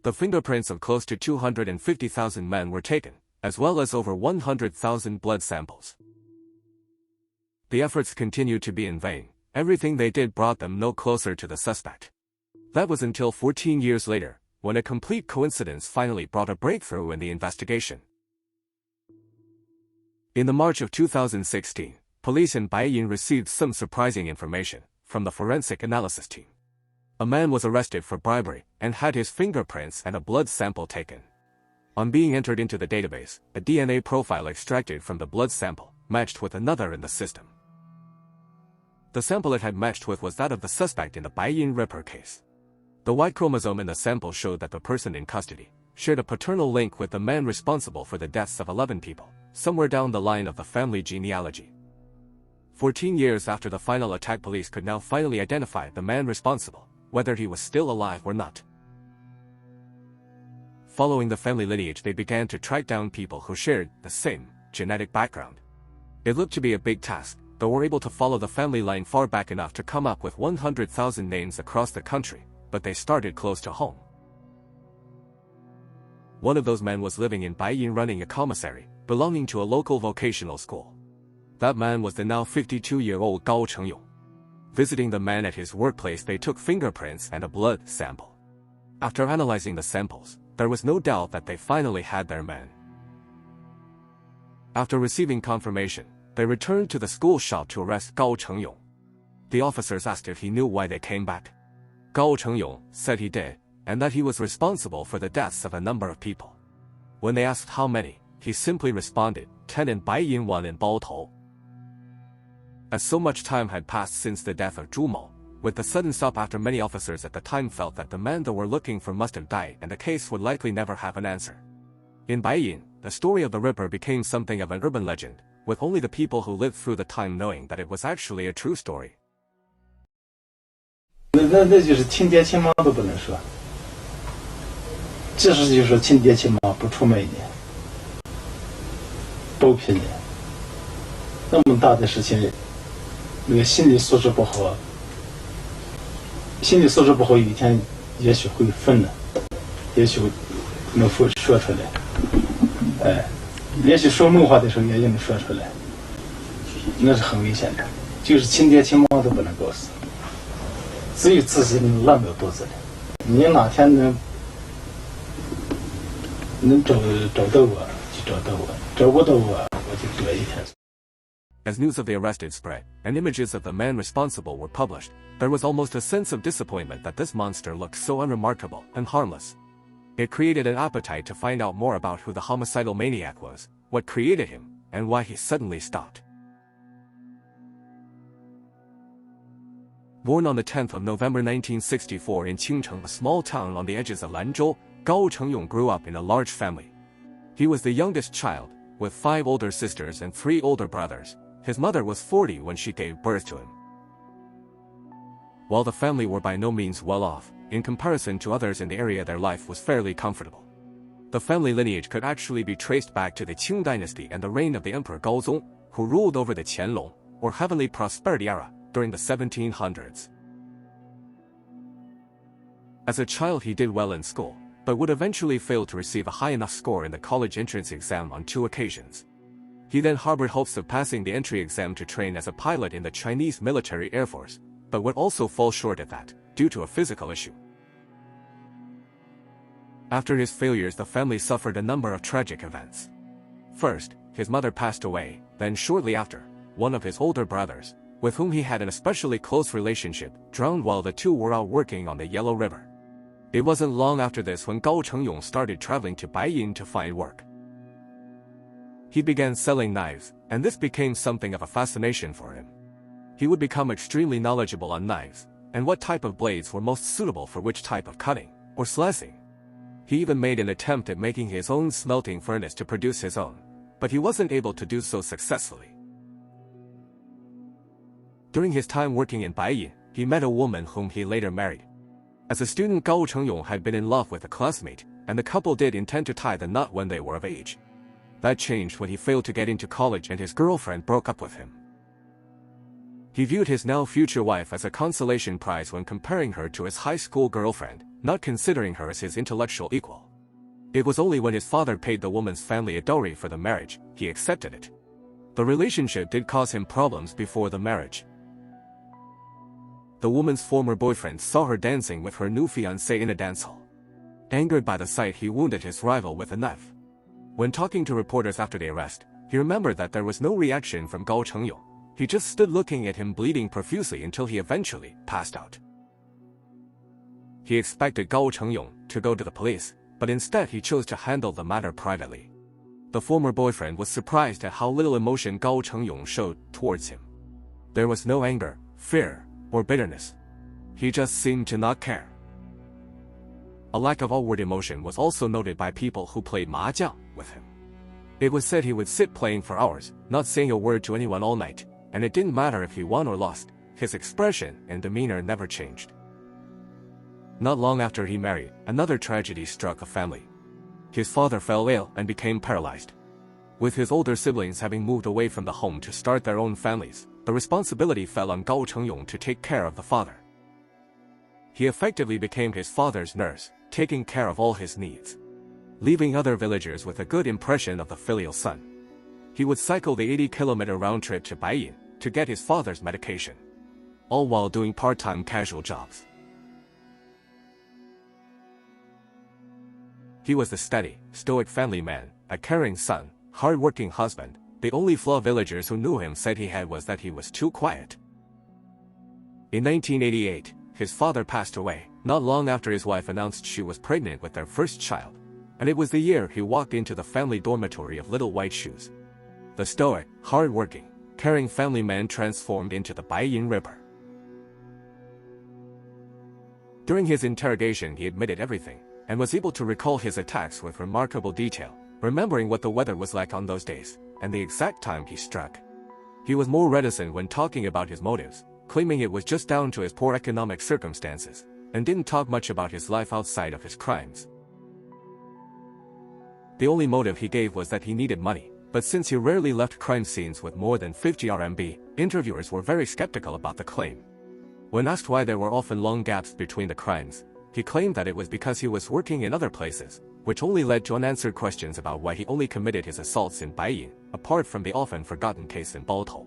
The fingerprints of close to 250,000 men were taken, as well as over 100,000 blood samples. The efforts continued to be in vain. Everything they did brought them no closer to the suspect. That was until 14 years later, when a complete coincidence finally brought a breakthrough in the investigation. In the March of 2016, police in Baiyin received some surprising information from the forensic analysis team. A man was arrested for bribery and had his fingerprints and a blood sample taken. On being entered into the database, a DNA profile extracted from the blood sample matched with another in the system. The sample it had matched with was that of the suspect in the Baiyin Ripper case. The Y chromosome in the sample showed that the person in custody shared a paternal link with the man responsible for the deaths of 11 people, somewhere down the line of the family genealogy. 14 years after the final attack, police could now finally identify the man responsible, whether he was still alive or not. Following the family lineage, they began to track down people who shared the same genetic background. It looked to be a big task, but were able to follow the family line far back enough to come up with 100,000 names across the country, but they started close to home. One of those men was living in Baiyin, running a commissary belonging to a local vocational school. That man was the now 52-year-old Gao Cheng Yong. Visiting the man at his workplace, they took fingerprints and a blood sample. After analyzing the samples, there was no doubt that they finally had their man. After receiving confirmation, they returned to the school shop to arrest Gao Cheng Yong. The officers asked if he knew why they came back. Gao Cheng Yong said he did, and that he was responsible for the deaths of a number of people. When they asked how many, he simply responded, 10 in Baiyin, 1 in Baotou. As so much time had passed since the death of Zhu Mo, with the sudden stop after many officers at the time felt that the man they were looking for must have died and the case would likely never have an answer. In Baiyin, the story of the Ripper became something of an urban legend, with only the people who lived through the time knowing that it was actually a true story. 那就是亲爹亲妈都不能说，即使就是说亲爹亲妈不出卖你，包庇你，那么大的事情，那个心理素质不好，有一天也许会愤的，也许能说出来，也许说梦话的时候也能说出来，那是很危险的，就是亲爹亲妈都不能告诉。 只有自己能烂到肚子里，你哪天能找到我就找到我，找不到我就躲一天。 As news of the arrested spread, and images of the man responsible were published, there was almost a sense of disappointment that this monster looked so unremarkable and harmless. It created an appetite to find out more about who the homicidal maniac was, what created him, and why he suddenly stopped. Born on the 10th of November 1964 in Qingcheng, a small town on the edges of Lanzhou, Gao Cheng Yong grew up in a large family. He was the youngest child, with 5 older sisters and 3 older brothers. His mother was 40 when she gave birth to him. While the family were by no means well off, in comparison to others in the area, their life was fairly comfortable. The family lineage could actually be traced back to the Qing dynasty and the reign of the Emperor Gaozong, who ruled over the Qianlong, or Heavenly Prosperity era, during the 1700s. As a child, he did well in school, but would eventually fail to receive a high enough score in the college entrance exam on 2 occasions. He then harbored hopes of passing the entry exam to train as a pilot in the Chinese military air force, but would also fall short at that, due to a physical issue. After his failures, the family suffered a number of tragic events. First, his mother passed away, then shortly after, one of his older brothers, with whom he had an especially close relationship, drowned while the two were out working on the Yellow River. It wasn't long after this when Gao Cheng Yong started traveling to Baiyin to find work. He began selling knives, and this became something of a fascination for him. He would become extremely knowledgeable on knives, and what type of blades were most suitable for which type of cutting, or slicing. He even made an attempt at making his own smelting furnace to produce his own, but he wasn't able to do so successfully. During his time working in Baiyin, he met a woman whom he later married. As a student, Gao Cheng Yong had been in love with a classmate, and the couple did intend to tie the knot when they were of age. That changed when he failed to get into college and his girlfriend broke up with him. He viewed his now future wife as a consolation prize when comparing her to his high school girlfriend, not considering her as his intellectual equal. It was only when his father paid the woman's family a dowry for the marriage, he accepted it. The relationship did cause him problems before the marriage. The woman's former boyfriend saw her dancing with her new fiancé in a dance hall. Angered by the sight, he wounded his rival with a knife. When talking to reporters after the arrest, he remembered that there was no reaction from Gao Cheng Yong. He just stood looking at him bleeding profusely until he eventually passed out. He expected Gao Cheng Yong to go to the police, but instead he chose to handle the matter privately. The former boyfriend was surprised at how little emotion Gao Cheng Yong showed towards him. There was no anger, fear, or bitterness. He just seemed to not care. A lack of outward emotion was also noted by people who played mahjong with him. It was said he would sit playing for hours, not saying a word to anyone all night, and it didn't matter if he won or lost, his expression and demeanor never changed. Not long after he married, another tragedy struck a family. His father fell ill and became paralyzed. With his older siblings having moved away from the home to start their own families, the responsibility fell on Gao Cheng Yong to take care of the father. He effectively became his father's nurse, taking care of all his needs, leaving other villagers with a good impression of the filial son. He would cycle the 80-kilometer round trip to Baiyin to get his father's medication, all while doing part-time casual jobs. He was the steady, stoic family man, a caring son, hard-working husband. The only flaw villagers who knew him said he had was that he was too quiet. In 1988, his father passed away, not long after his wife announced she was pregnant with their first child, and it was the year he walked into the family dormitory of Little White Shoes. The stoic, hard-working, caring family man transformed into the Baiyin Ripper. During his interrogation, he admitted everything, and was able to recall his attacks with remarkable detail, remembering what the weather was like on those days, and the exact time he struck. He was more reticent when talking about his motives, claiming it was just down to his poor economic circumstances, and didn't talk much about his life outside of his crimes. The only motive he gave was that he needed money, but since he rarely left crime scenes with more than 50 RMB, interviewers were very skeptical about the claim. When asked why there were often long gaps between the crimes, he claimed that it was because he was working in other places, which only led to unanswered questions about why he only committed his assaults in Baiyin, apart from the often forgotten case in Baotou.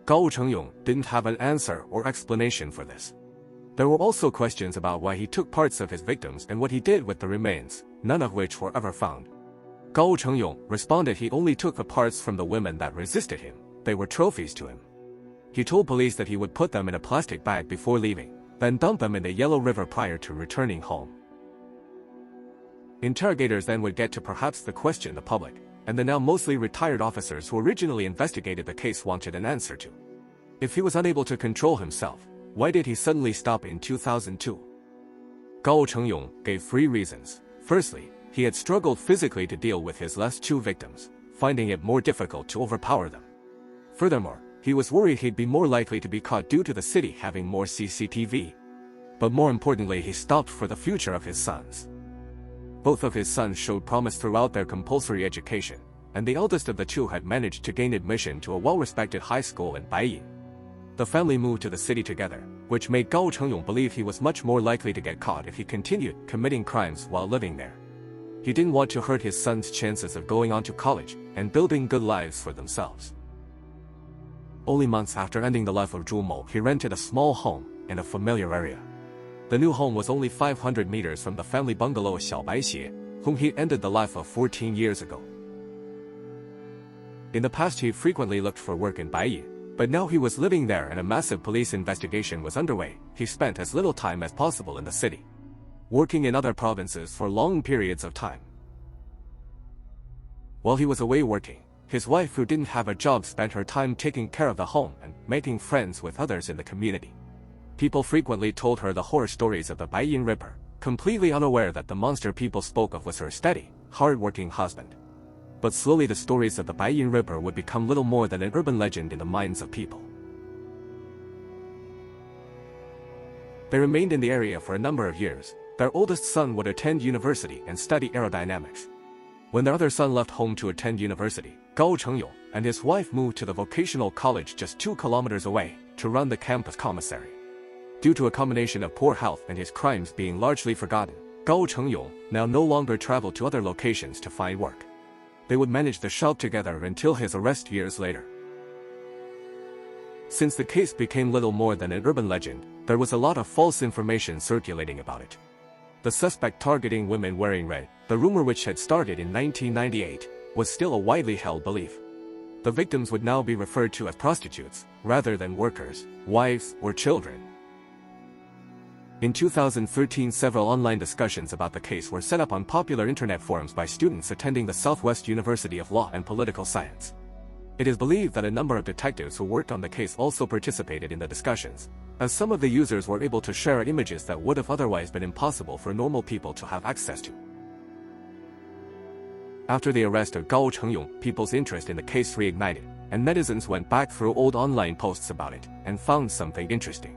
Gao Cheng Yong didn't have an answer or explanation for this. There were also questions about why he took parts of his victims and what he did with the remains, none of which were ever found. Gao Cheng Yong responded he only took the parts from the women that resisted him. They were trophies to him. He told police that he would put them in a plastic bag before leaving, then dump them in the Yellow River prior to returning home. Interrogators then would get to perhaps the question the public, and the now mostly retired officers who originally investigated the case wanted an answer to. If he was unable to control himself, why did he suddenly stop in 2002? Gao Cheng Yong gave 3 reasons. Firstly, he had struggled physically to deal with his last 2 victims, finding it more difficult to overpower them. Furthermore, he was worried he'd be more likely to be caught due to the city having more CCTV. But more importantly, he stopped for the future of his sons. Both of his sons showed promise throughout their compulsory education, and the eldest of the 2 had managed to gain admission to a well-respected high school in Baiyin. The family moved to the city together, which made Gao Cheng Yong believe he was much more likely to get caught if he continued committing crimes while living there. He didn't want to hurt his sons' chances of going on to college and building good lives for themselves. Only months after ending the life of Zhu Mo, he rented a small home in a familiar area. The new home was only 500 meters from the family bungalow of Xiao Baixie, whom he ended the life of 14 years ago. In the past, he frequently looked for work in Baiyin, but now he was living there and a massive police investigation was underway. He spent as little time as possible in the city, working in other provinces for long periods of time. While he was away working, his wife, who didn't have a job, spent her time taking care of the home and making friends with others in the community. People frequently told her the horror stories of the Baiyin Ripper, completely unaware that the monster people spoke of was her steady, hard-working husband. But slowly the stories of the Baiyin Ripper would become little more than an urban legend in the minds of people. They remained in the area for a number of years. Their oldest son would attend university and study aerodynamics. When their other son left home to attend university, Gao Cheng Yong and his wife moved to the vocational college just 2 kilometers away to run the campus commissary. Due to a combination of poor health and his crimes being largely forgotten, Gao Cheng Yong now no longer traveled to other locations to find work. They would manage the shop together until his arrest years later. Since the case became little more than an urban legend, there was a lot of false information circulating about it. The suspect targeting women wearing red, the rumor which had started in 1998, was still a widely held belief. The victims would now be referred to as prostitutes, rather than workers, wives, or children. In 2013, several online discussions about the case were set up on popular internet forums by students attending the Southwest University of Law and Political Science. It is believed that a number of detectives who worked on the case also participated in the discussions, as some of the users were able to share images that would have otherwise been impossible for normal people to have access to. After the arrest of Gao Cheng Yong, people's interest in the case reignited, and netizens went back through old online posts about it and found something interesting.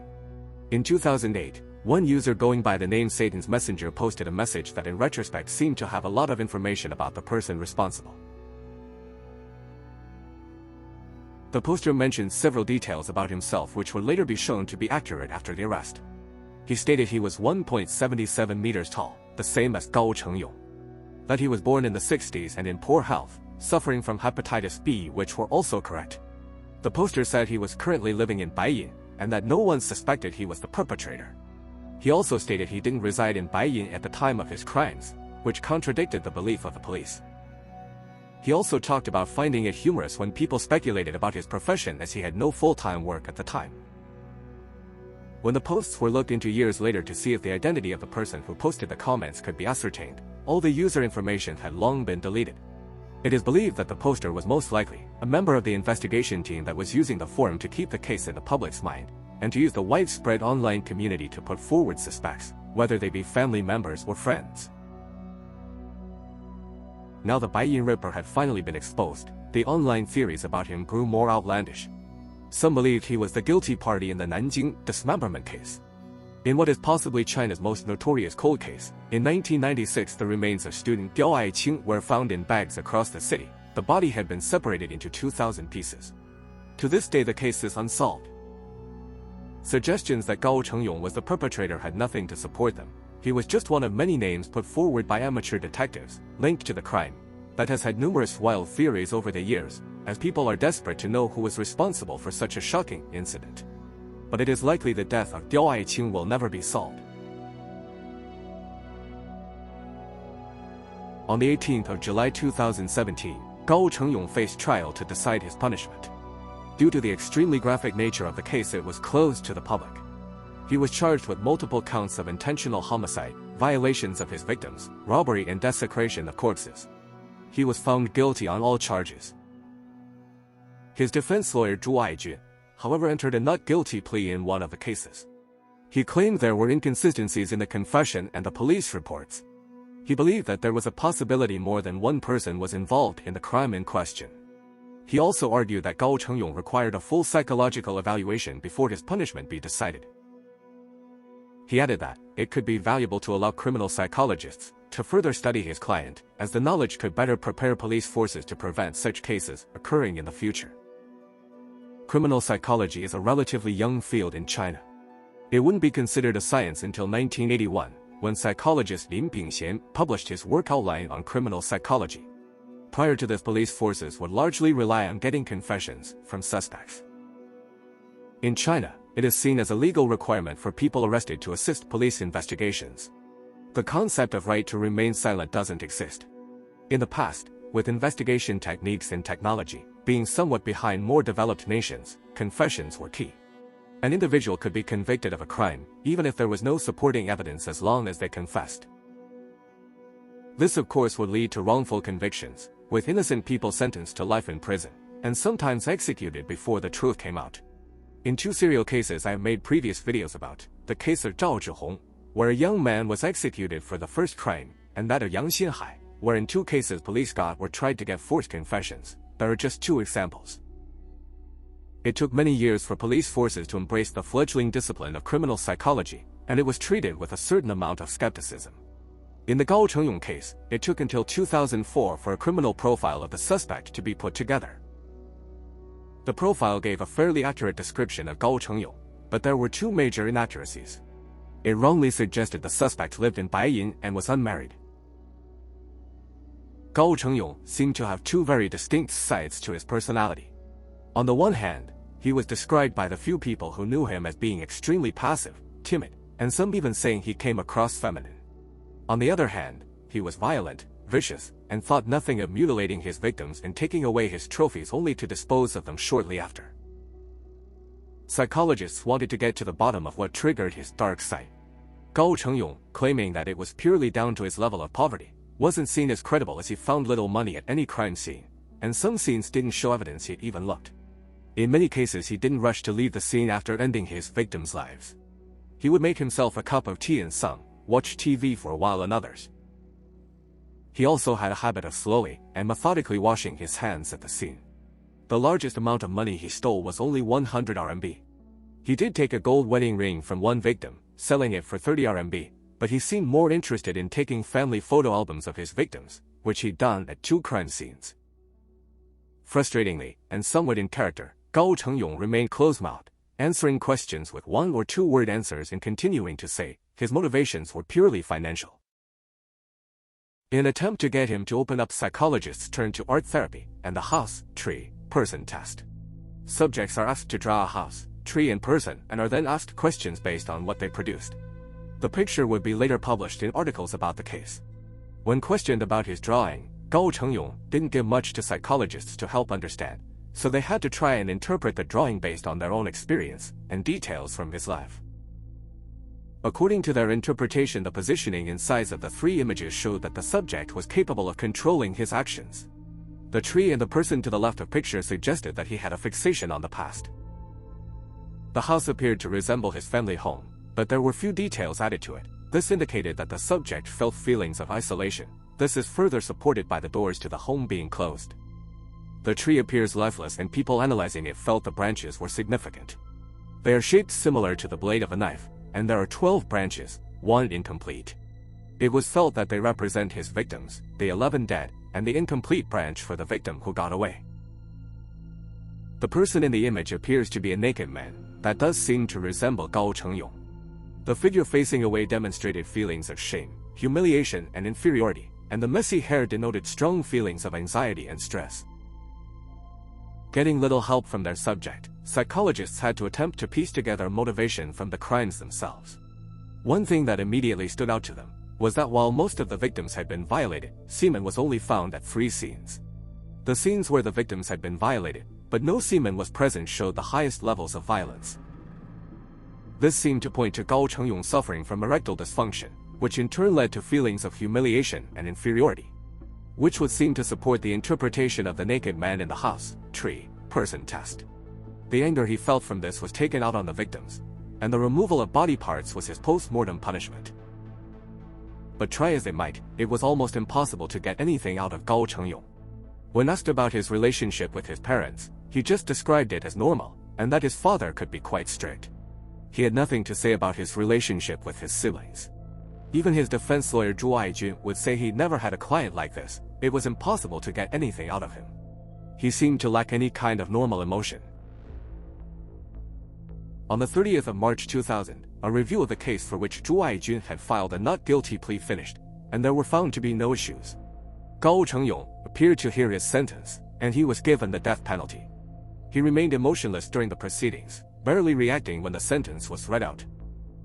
In 2008, one user going by the name Satan's Messenger posted a message that in retrospect seemed to have a lot of information about the person responsible. The poster mentioned several details about himself which would later be shown to be accurate after the arrest. He stated he was 1.77 meters tall, the same as Gao Cheng Yong. That he was born in the 60s and in poor health, suffering from hepatitis B, which were also correct. The poster said he was currently living in Baiyin, and that no one suspected he was the perpetrator. He also stated he didn't reside in Baiyin at the time of his crimes, which contradicted the belief of the police. He also talked about finding it humorous when people speculated about his profession as he had no full-time work at the time. When the posts were looked into years later to see if the identity of the person who posted the comments could be ascertained, all the user information had long been deleted. It is believed that the poster was most likely a member of the investigation team that was using the forum to keep the case in the public's mind, and to use the widespread online community to put forward suspects, whether they be family members or friends. Now the Baiyin Ripper had finally been exposed, the online theories about him grew more outlandish. Some believed he was the guilty party in the Nanjing dismemberment case. In what is possibly China's most notorious cold case, in 1996 the remains of student Gao Cheng were found in bags across the city. The body had been separated into 2,000 pieces. To this day the case is unsolved. Suggestions that Gao Cheng Yong was the perpetrator had nothing to support them. He was just one of many names put forward by amateur detectives, linked to the crime, that has had numerous wild theories over the years, as people are desperate to know who was responsible for such a shocking incident. But it is likely the death of Gao Cheng will never be solved. On the 18th of July 2017, Gao Cheng Yong faced trial to decide his punishment. Due to the extremely graphic nature of the case, it was closed to the public. He was charged with multiple counts of intentional homicide, violations of his victims, robbery and desecration of corpses. He was found guilty on all charges. His defense lawyer Zhu Aijun, however, entered a not guilty plea in one of the cases. He claimed there were inconsistencies in the confession and the police reports. He believed that there was a possibility more than one person was involved in the crime in question. He also argued that Gao Cheng Yong required a full psychological evaluation before his punishment be decided. He added that it could be valuable to allow criminal psychologists to further study his client, as the knowledge could better prepare police forces to prevent such cases occurring in the future. Criminal psychology is a relatively young field in China. It wouldn't be considered a science until 1981, when psychologist Lin Bingxian published his work outline on criminal psychology. Prior to this, police forces would largely rely on getting confessions from suspects. In China, it is seen as a legal requirement for people arrested to assist police investigations. The concept of right to remain silent doesn't exist. In the past, with investigation techniques and technology being somewhat behind more developed nations, confessions were key. An individual could be convicted of a crime, even if there was no supporting evidence, as long as they confessed. This of course would lead to wrongful convictions, with innocent people sentenced to life in prison, and sometimes executed before the truth came out. In two serial cases I have made previous videos about, the case of Zhao Zhihong, where a young man was executed for the first crime, and that of Yang Xinhai, where in two cases police got or tried to get forced confessions. There are just two examples. It took many years for police forces to embrace the fledgling discipline of criminal psychology, and it was treated with a certain amount of skepticism. In the Gao Cheng Yong case, it took until 2004 for a criminal profile of the suspect to be put together. The profile gave a fairly accurate description of Gao Cheng Yong, but there were two major inaccuracies. It wrongly suggested the suspect lived in Baiyin and was unmarried. Gao Cheng Yong seemed to have two very distinct sides to his personality. On the one hand, he was described by the few people who knew him as being extremely passive, timid, and some even saying he came across feminine. On the other hand, he was violent, vicious, and thought nothing of mutilating his victims and taking away his trophies only to dispose of them shortly after. Psychologists wanted to get to the bottom of what triggered his dark side. Gao Cheng Yong, claiming that it was purely down to his level of poverty, wasn't seen as credible as he found little money at any crime scene, and some scenes didn't show evidence he even looked. In many cases, he didn't rush to leave the scene after ending his victims' lives. He would make himself a cup of tea and some, watch TV for a while on others. He also had a habit of slowly and methodically washing his hands at the scene. The largest amount of money he stole was only 100 RMB. He did take a gold wedding ring from one victim, selling it for 30 RMB, but he seemed more interested in taking family photo albums of his victims, which he'd done at 2 crime scenes. Frustratingly, and somewhat in character, Gao Cheng Yong remained close-mouthed, answering questions with 1 or 2 word answers and continuing to say his motivations were purely financial. In an attempt to get him to open up, psychologists turned to art therapy and the house, tree, person test. Subjects are asked to draw a house, tree and person and are then asked questions based on what they produced. The picture would be later published in articles about the case. When questioned about his drawing, Gao Cheng Yong didn't give much to psychologists to help understand, so they had to try and interpret the drawing based on their own experience and details from his life. According to their interpretation, the positioning and size of the 3 images showed that the subject was capable of controlling his actions. The tree and the person to the left of picture suggested that he had a fixation on the past. The house appeared to resemble his family home, but there were few details added to it. This indicated that the subject felt feelings of isolation. This is further supported by the doors to the home being closed. The tree appears lifeless and people analyzing it felt the branches were significant. They are shaped similar to the blade of a knife, and there are 12 branches, 1 incomplete. It was felt that they represent his victims, the 11 dead, and the incomplete branch for the victim who got away. The person in the image appears to be a naked man. That does seem to resemble Gao Cheng Yong. The figure facing away demonstrated feelings of shame, humiliation, and inferiority, and the messy hair denoted strong feelings of anxiety and stress. Getting little help from their subject, psychologists had to attempt to piece together motivation from the crimes themselves. One thing that immediately stood out to them was that while most of the victims had been violated, semen was only found at 3 scenes. The scenes where the victims had been violated, but no semen was present, showed the highest levels of violence. This seemed to point to Gao Cheng Yong suffering from erectile dysfunction, which in turn led to feelings of humiliation and inferiority, which would seem to support the interpretation of the naked man in the house, tree, person test. The anger he felt from this was taken out on the victims, and the removal of body parts was his post-mortem punishment. But try as they might, it was almost impossible to get anything out of Gao Cheng Yong. When asked about his relationship with his parents, he just described it as normal, and that his father could be quite strict. He had nothing to say about his relationship with his siblings. Even his defense lawyer Zhu Aijun would say he'd never had a client like this. It was impossible to get anything out of him. He seemed to lack any kind of normal emotion. On the 30th of March 2000, a review of the case for which Zhu Aijun had filed a not guilty plea finished, and there were found to be no issues. Gao Cheng Yong appeared to hear his sentence, and he was given the death penalty. He remained emotionless during the proceedings, barely reacting when the sentence was read out.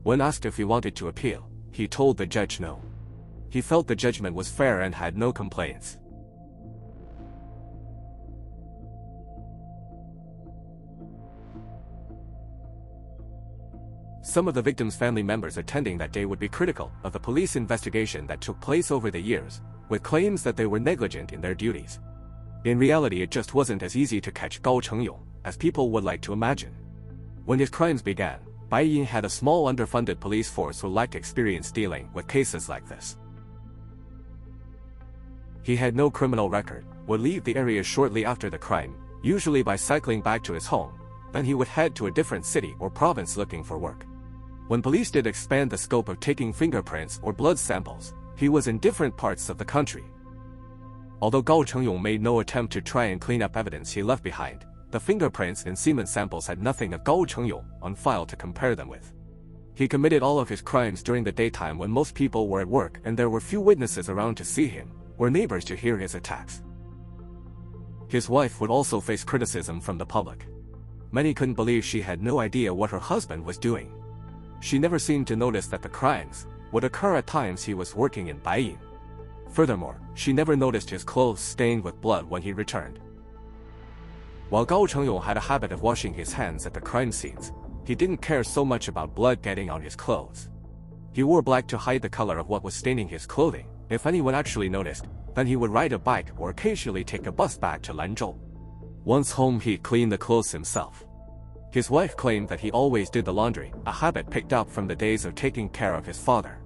When asked if he wanted to appeal, he told the judge no. He felt the judgment was fair and had no complaints. Some of the victims' family members attending that day would be critical of the police investigation that took place over the years, with claims that they were negligent in their duties. In reality, it just wasn't as easy to catch Gao Cheng Yong as people would like to imagine. When his crimes began, Baiyin had a small underfunded police force who lacked experience dealing with cases like this. He had no criminal record, would leave the area shortly after the crime, usually by cycling back to his home. Then he would head to a different city or province looking for work. When police did expand the scope of taking fingerprints or blood samples, he was in different parts of the country. Although Gao Cheng Yong made no attempt to try and clean up evidence he left behind, the fingerprints and semen samples had nothing of Gao Cheng Yong on file to compare them with. He committed all of his crimes during the daytime when most people were at work and there were few witnesses around to see him, or neighbors to hear his attacks. His wife would also face criticism from the public. Many couldn't believe she had no idea what her husband was doing. She never seemed to notice that the crimes would occur at times he was working in Baiyin. Furthermore, she never noticed his clothes stained with blood when he returned. While Gao Cheng Yong had a habit of washing his hands at the crime scenes, he didn't care so much about blood getting on his clothes. He wore black to hide the color of what was staining his clothing. If anyone actually noticed, Then he would ride a bike or occasionally take a bus back to Lanzhou. Once home, he'd clean the clothes himself. His wife claimed that he always did the laundry, a habit picked up from the days of taking care of his father.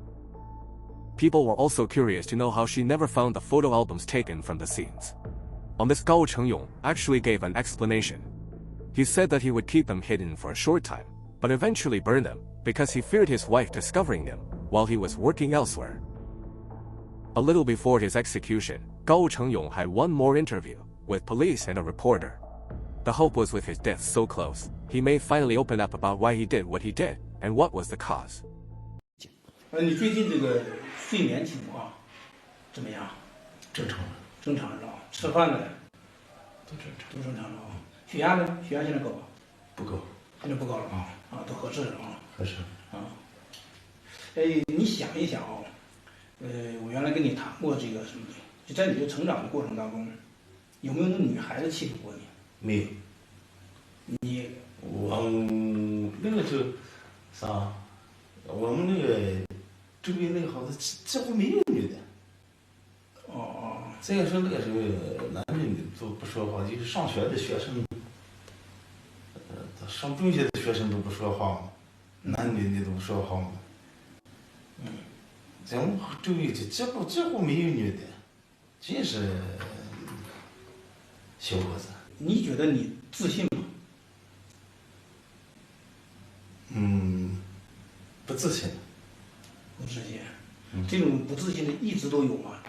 People were also curious to know how she never found the photo albums taken from the scenes. On this, Gao Cheng Yong actually gave an explanation. He said that he would keep them hidden for a short time, but eventually burn them, because he feared his wife discovering them while he was working elsewhere. A little before his execution, Gao Cheng Yong had one more interview with police and a reporter. The hope was with his death so close, he may finally open up about why he did what he did and what was the cause. 你最近这个睡眠情况怎么样？正常，正常是吧？吃饭呢？都正常，都正常是吧？血压呢？血压现在高吧？不够，现在不高了啊，都合适了啊。合适。你想一想啊，我原来跟你谈过这个什么的，就在你的成长的过程当中，有没有那女孩子欺负过你？没有。我那个就啥，我们那个周边那个好像几乎没有女的。再说那个时候男的女的都不说话，就是上学的学生，上中学的学生都不说话，男女的都不说话嘛。在我们周围就几乎没有女的，尽是小伙子。你觉得你自信吗？不自信。不自信。这种不自信的一直都有吗？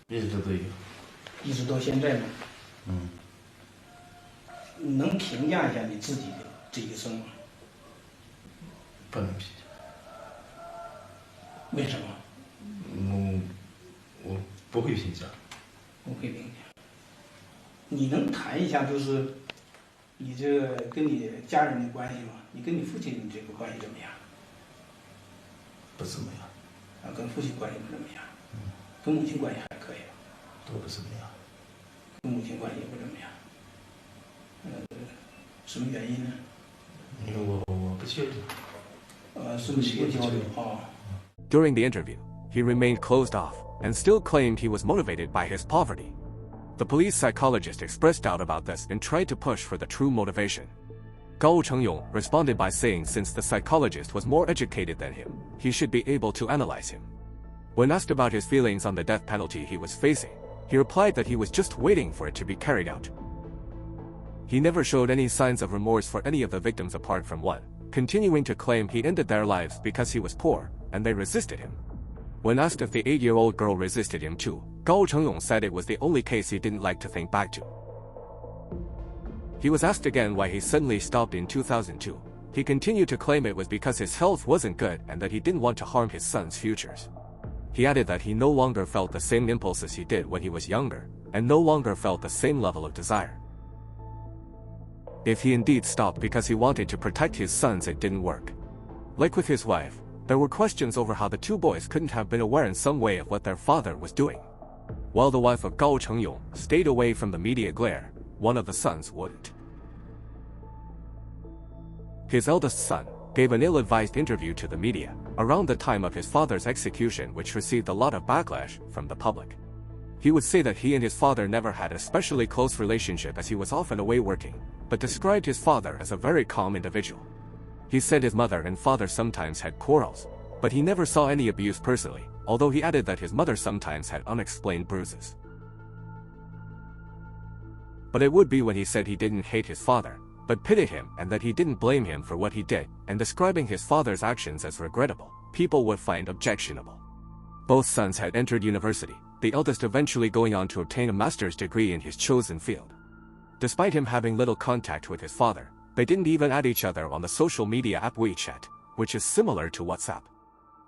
一直都有。一直到现在吗？你能评价一下你自己的这一生吗？不能评价。为什么？我不会评价。不会评价。你能谈一下，就是你这个跟你家人的关系吗？你跟你父亲这个关系怎么样？不怎么样。跟父亲关系不怎么样。跟母亲关系还可以吧？都不怎么样。跟母亲关系也不怎么样。什么原因呢？因为我不交流。是不交流啊。During the interview, he remained closed off and still claimed he was motivated by his poverty. The police psychologist expressed doubt about this and tried to push for the true motivation. Gao Cheng Yong responded by saying since the psychologist was more educated than him, he should be able to analyze him. When asked about his feelings on the death penalty he was facing, he replied that he was just waiting for it to be carried out. He never showed any signs of remorse for any of the victims apart from one, continuing to claim he ended their lives because he was poor, and they resisted him. When asked if the 8-year-old girl resisted him too, Gao Cheng Yong said it was the only case he didn't like to think back to. He was asked again why he suddenly stopped in 2002. He continued to claim it was because his health wasn't good and that he didn't want to harm his son's futures. He added that he no longer felt the same impulses he did when he was younger, and no longer felt the same level of desire. If he indeed stopped because he wanted to protect his sons, it didn't work. Like with his wife, there were questions over how the two boys couldn't have been aware in some way of what their father was doing. While the wife of Gao Cheng Yong stayed away from the media glare, one of the sons wouldn't. His eldest son gave an ill-advised interview to the media around the time of his father's execution, which received a lot of backlash from the public. He would say that he and his father never had a especially close relationship as he was often away working, but described his father as a very calm individual. He said his mother and father sometimes had quarrels, but he never saw any abuse personally, although he added that his mother sometimes had unexplained bruises. But it would be when he said he didn't hate his father, but pitied him and that he didn't blame him for what he did, and describing his father's actions as regrettable, people would find objectionable. Both sons had entered university, the eldest eventually going on to obtain a master's degree in his chosen field. Despite him having little contact with his father, they didn't even add each other on the social media app WeChat, which is similar to WhatsApp.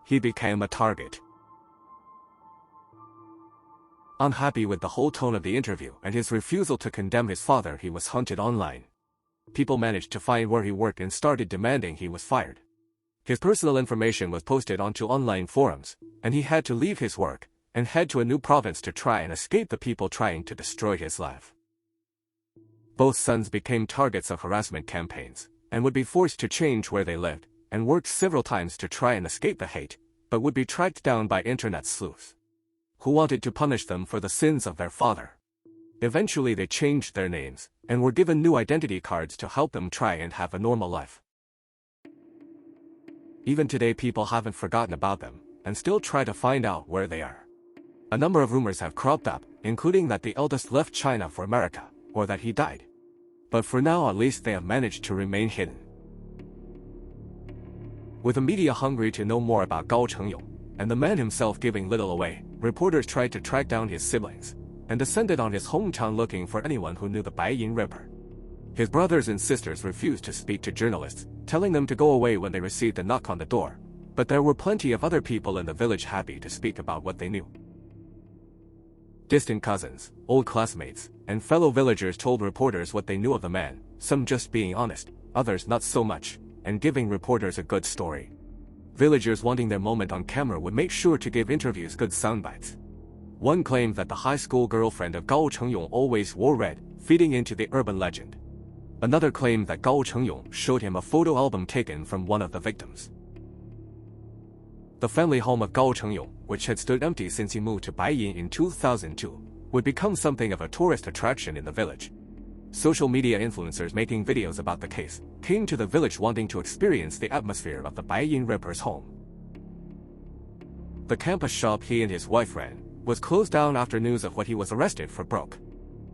He became a target. Unhappy with the whole tone of the interview and his refusal to condemn his father, he was hunted online. People managed to find where he worked and started demanding he was fired. His personal information was posted onto online forums, and he had to leave his work and head to a new province to try and escape the people trying to destroy his life. Both sons became targets of harassment campaigns, and would be forced to change where they lived, and worked several times to try and escape the hate, but would be tracked down by internet sleuths. who wanted to punish them for the sins of their father. Eventually they changed their names, and were given new identity cards to help them try and have a normal life. Even today people haven't forgotten about them, and still try to find out where they are. A number of rumors have cropped up, including that the eldest left China for America, or that he died. But for now at least they have managed to remain hidden. With the media hungry to know more about Gao Cheng Yong, and the man himself giving little away, reporters tried to track down his siblings, and descended on his hometown looking for anyone who knew the Baiyin Ripper. His brothers and sisters refused to speak to journalists, telling them to go away when they received a knock on the door, but there were plenty of other people in the village happy to speak about what they knew. Distant cousins, old classmates, and fellow villagers told reporters what they knew of the man, some just being honest, others not so much, and giving reporters a good story. Villagers wanting their moment on camera would make sure to give interviews good soundbites. One claimed that the high school girlfriend of Gao Cheng Yong always wore red, feeding into the urban legend. Another claimed that Gao Cheng Yong showed him a photo album taken from one of the victims. The family home of Gao Cheng Yong, which had stood empty since he moved to Baiyin in 2002, would become something of a tourist attraction in the village. Social media influencers making videos about the case came to the village wanting to experience the atmosphere of the Baiyin Ripper's home. The campus shop he and his wife ran was closed down after news of what he was arrested for broke.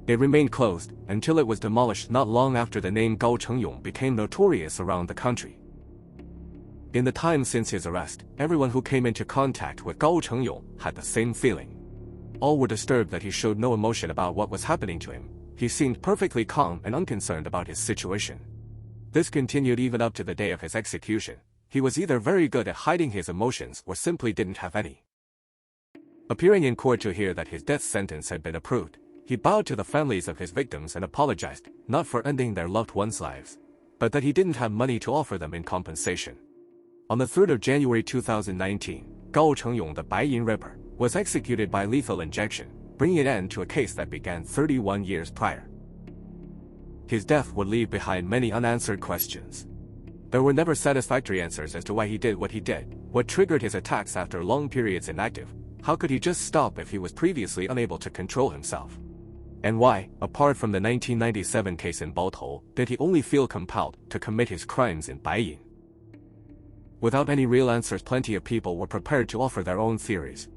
It remained closed until it was demolished not long after the name Gao Cheng Yong became notorious around the country. In the time since his arrest, everyone who came into contact with Gao Cheng Yong had the same feeling. All were disturbed that he showed no emotion about what was happening to him. He seemed perfectly calm and unconcerned about his situation. This continued even up to the day of his execution. He was either very good at hiding his emotions or simply didn't have any. Appearing in court to hear that his death sentence had been approved, he bowed to the families of his victims and apologized, not for ending their loved ones' lives, but that he didn't have money to offer them in compensation. On the 3rd of January 2019, Gao Cheng Yong, the Baiyin Ripper, was executed by lethal injection, bringing an end to a case that began 31 years prior. His death would leave behind many unanswered questions. There were never satisfactory answers as to why he did what he did, what triggered his attacks after long periods inactive, how could he just stop if he was previously unable to control himself? And why, apart from the 1997 case in Baotou, did he only feel compelled to commit his crimes in Baiyin? Without any real answers, plenty of people were prepared to offer their own theories.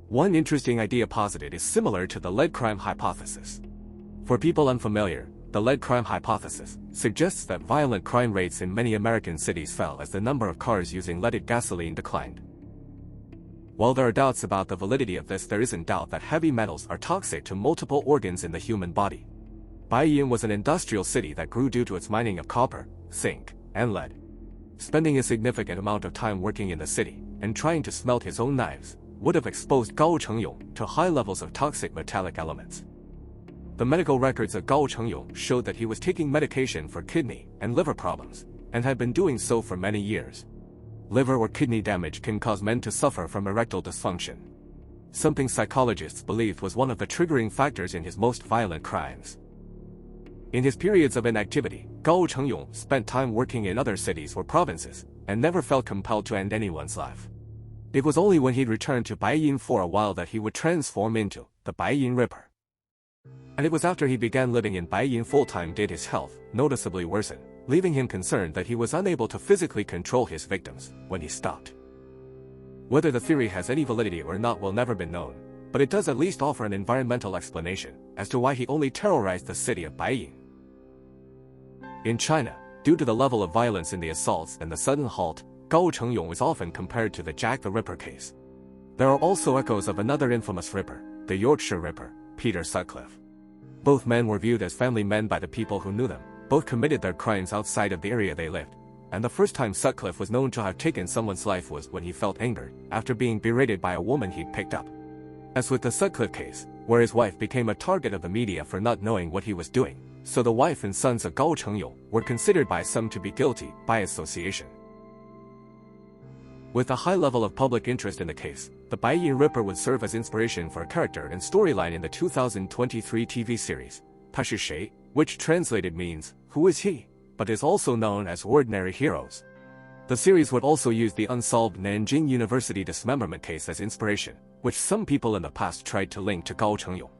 One interesting idea posited is similar to the lead crime hypothesis. For people unfamiliar, the lead crime hypothesis suggests that violent crime rates in many American cities fell as the number of cars using leaded gasoline declined. While there are doubts about the validity of this, there isn't doubt that heavy metals are toxic to multiple organs in the human body. Baiyin was an industrial city that grew due to its mining of copper, zinc, and lead. Spending a significant amount of time working in the city and trying to smelt his own knives would have exposed Gao Cheng Yong to high levels of toxic metallic elements. The medical records of Gao Cheng Yong showed that he was taking medication for kidney and liver problems, and had been doing so for many years. Liver or kidney damage can cause men to suffer from erectile dysfunction, something psychologists believed was one of the triggering factors in his most violent crimes. In his periods of inactivity, Gao Cheng Yong spent time working in other cities or provinces, and never felt compelled to end anyone's life. It was only when he'd returned to Baiyin for a while that he would transform into the Baiyin Ripper. And it was after he began living in Baiyin full-time did his health noticeably worsen, leaving him concerned that he was unable to physically control his victims when he stopped. Whether the theory has any validity or not will never be known, but it does at least offer an environmental explanation as to why he only terrorized the city of Baiyin. In China, due to the level of violence in the assaults and the sudden halt, Gao Cheng Yong is often compared to the Jack the Ripper case. There are also echoes of another infamous Ripper, the Yorkshire Ripper, Peter Sutcliffe. Both men were viewed as family men by the people who knew them, both committed their crimes outside of the area they lived, and the first time Sutcliffe was known to have taken someone's life was when he felt angered after being berated by a woman he'd picked up. As with the Sutcliffe case, where his wife became a target of the media for not knowing what he was doing, so the wife and sons of Gao Cheng Yong were considered by some to be guilty by association. With a high level of public interest in the case, the Baiyin Ripper would serve as inspiration for a character and storyline in the 2023 TV series, 他是谁, which translated means, who is he, but is also known as Ordinary Heroes. The series would also use the unsolved Nanjing University dismemberment case as inspiration, which some people in the past tried to link to Gao Cheng Yong.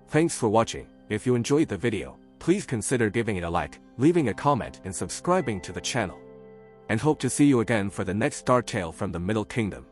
Thanks for watching. If you enjoyed the video, please consider giving it a like, leaving a comment and subscribing to the channel. And hope to see you again for the next dark tale from the Middle Kingdom.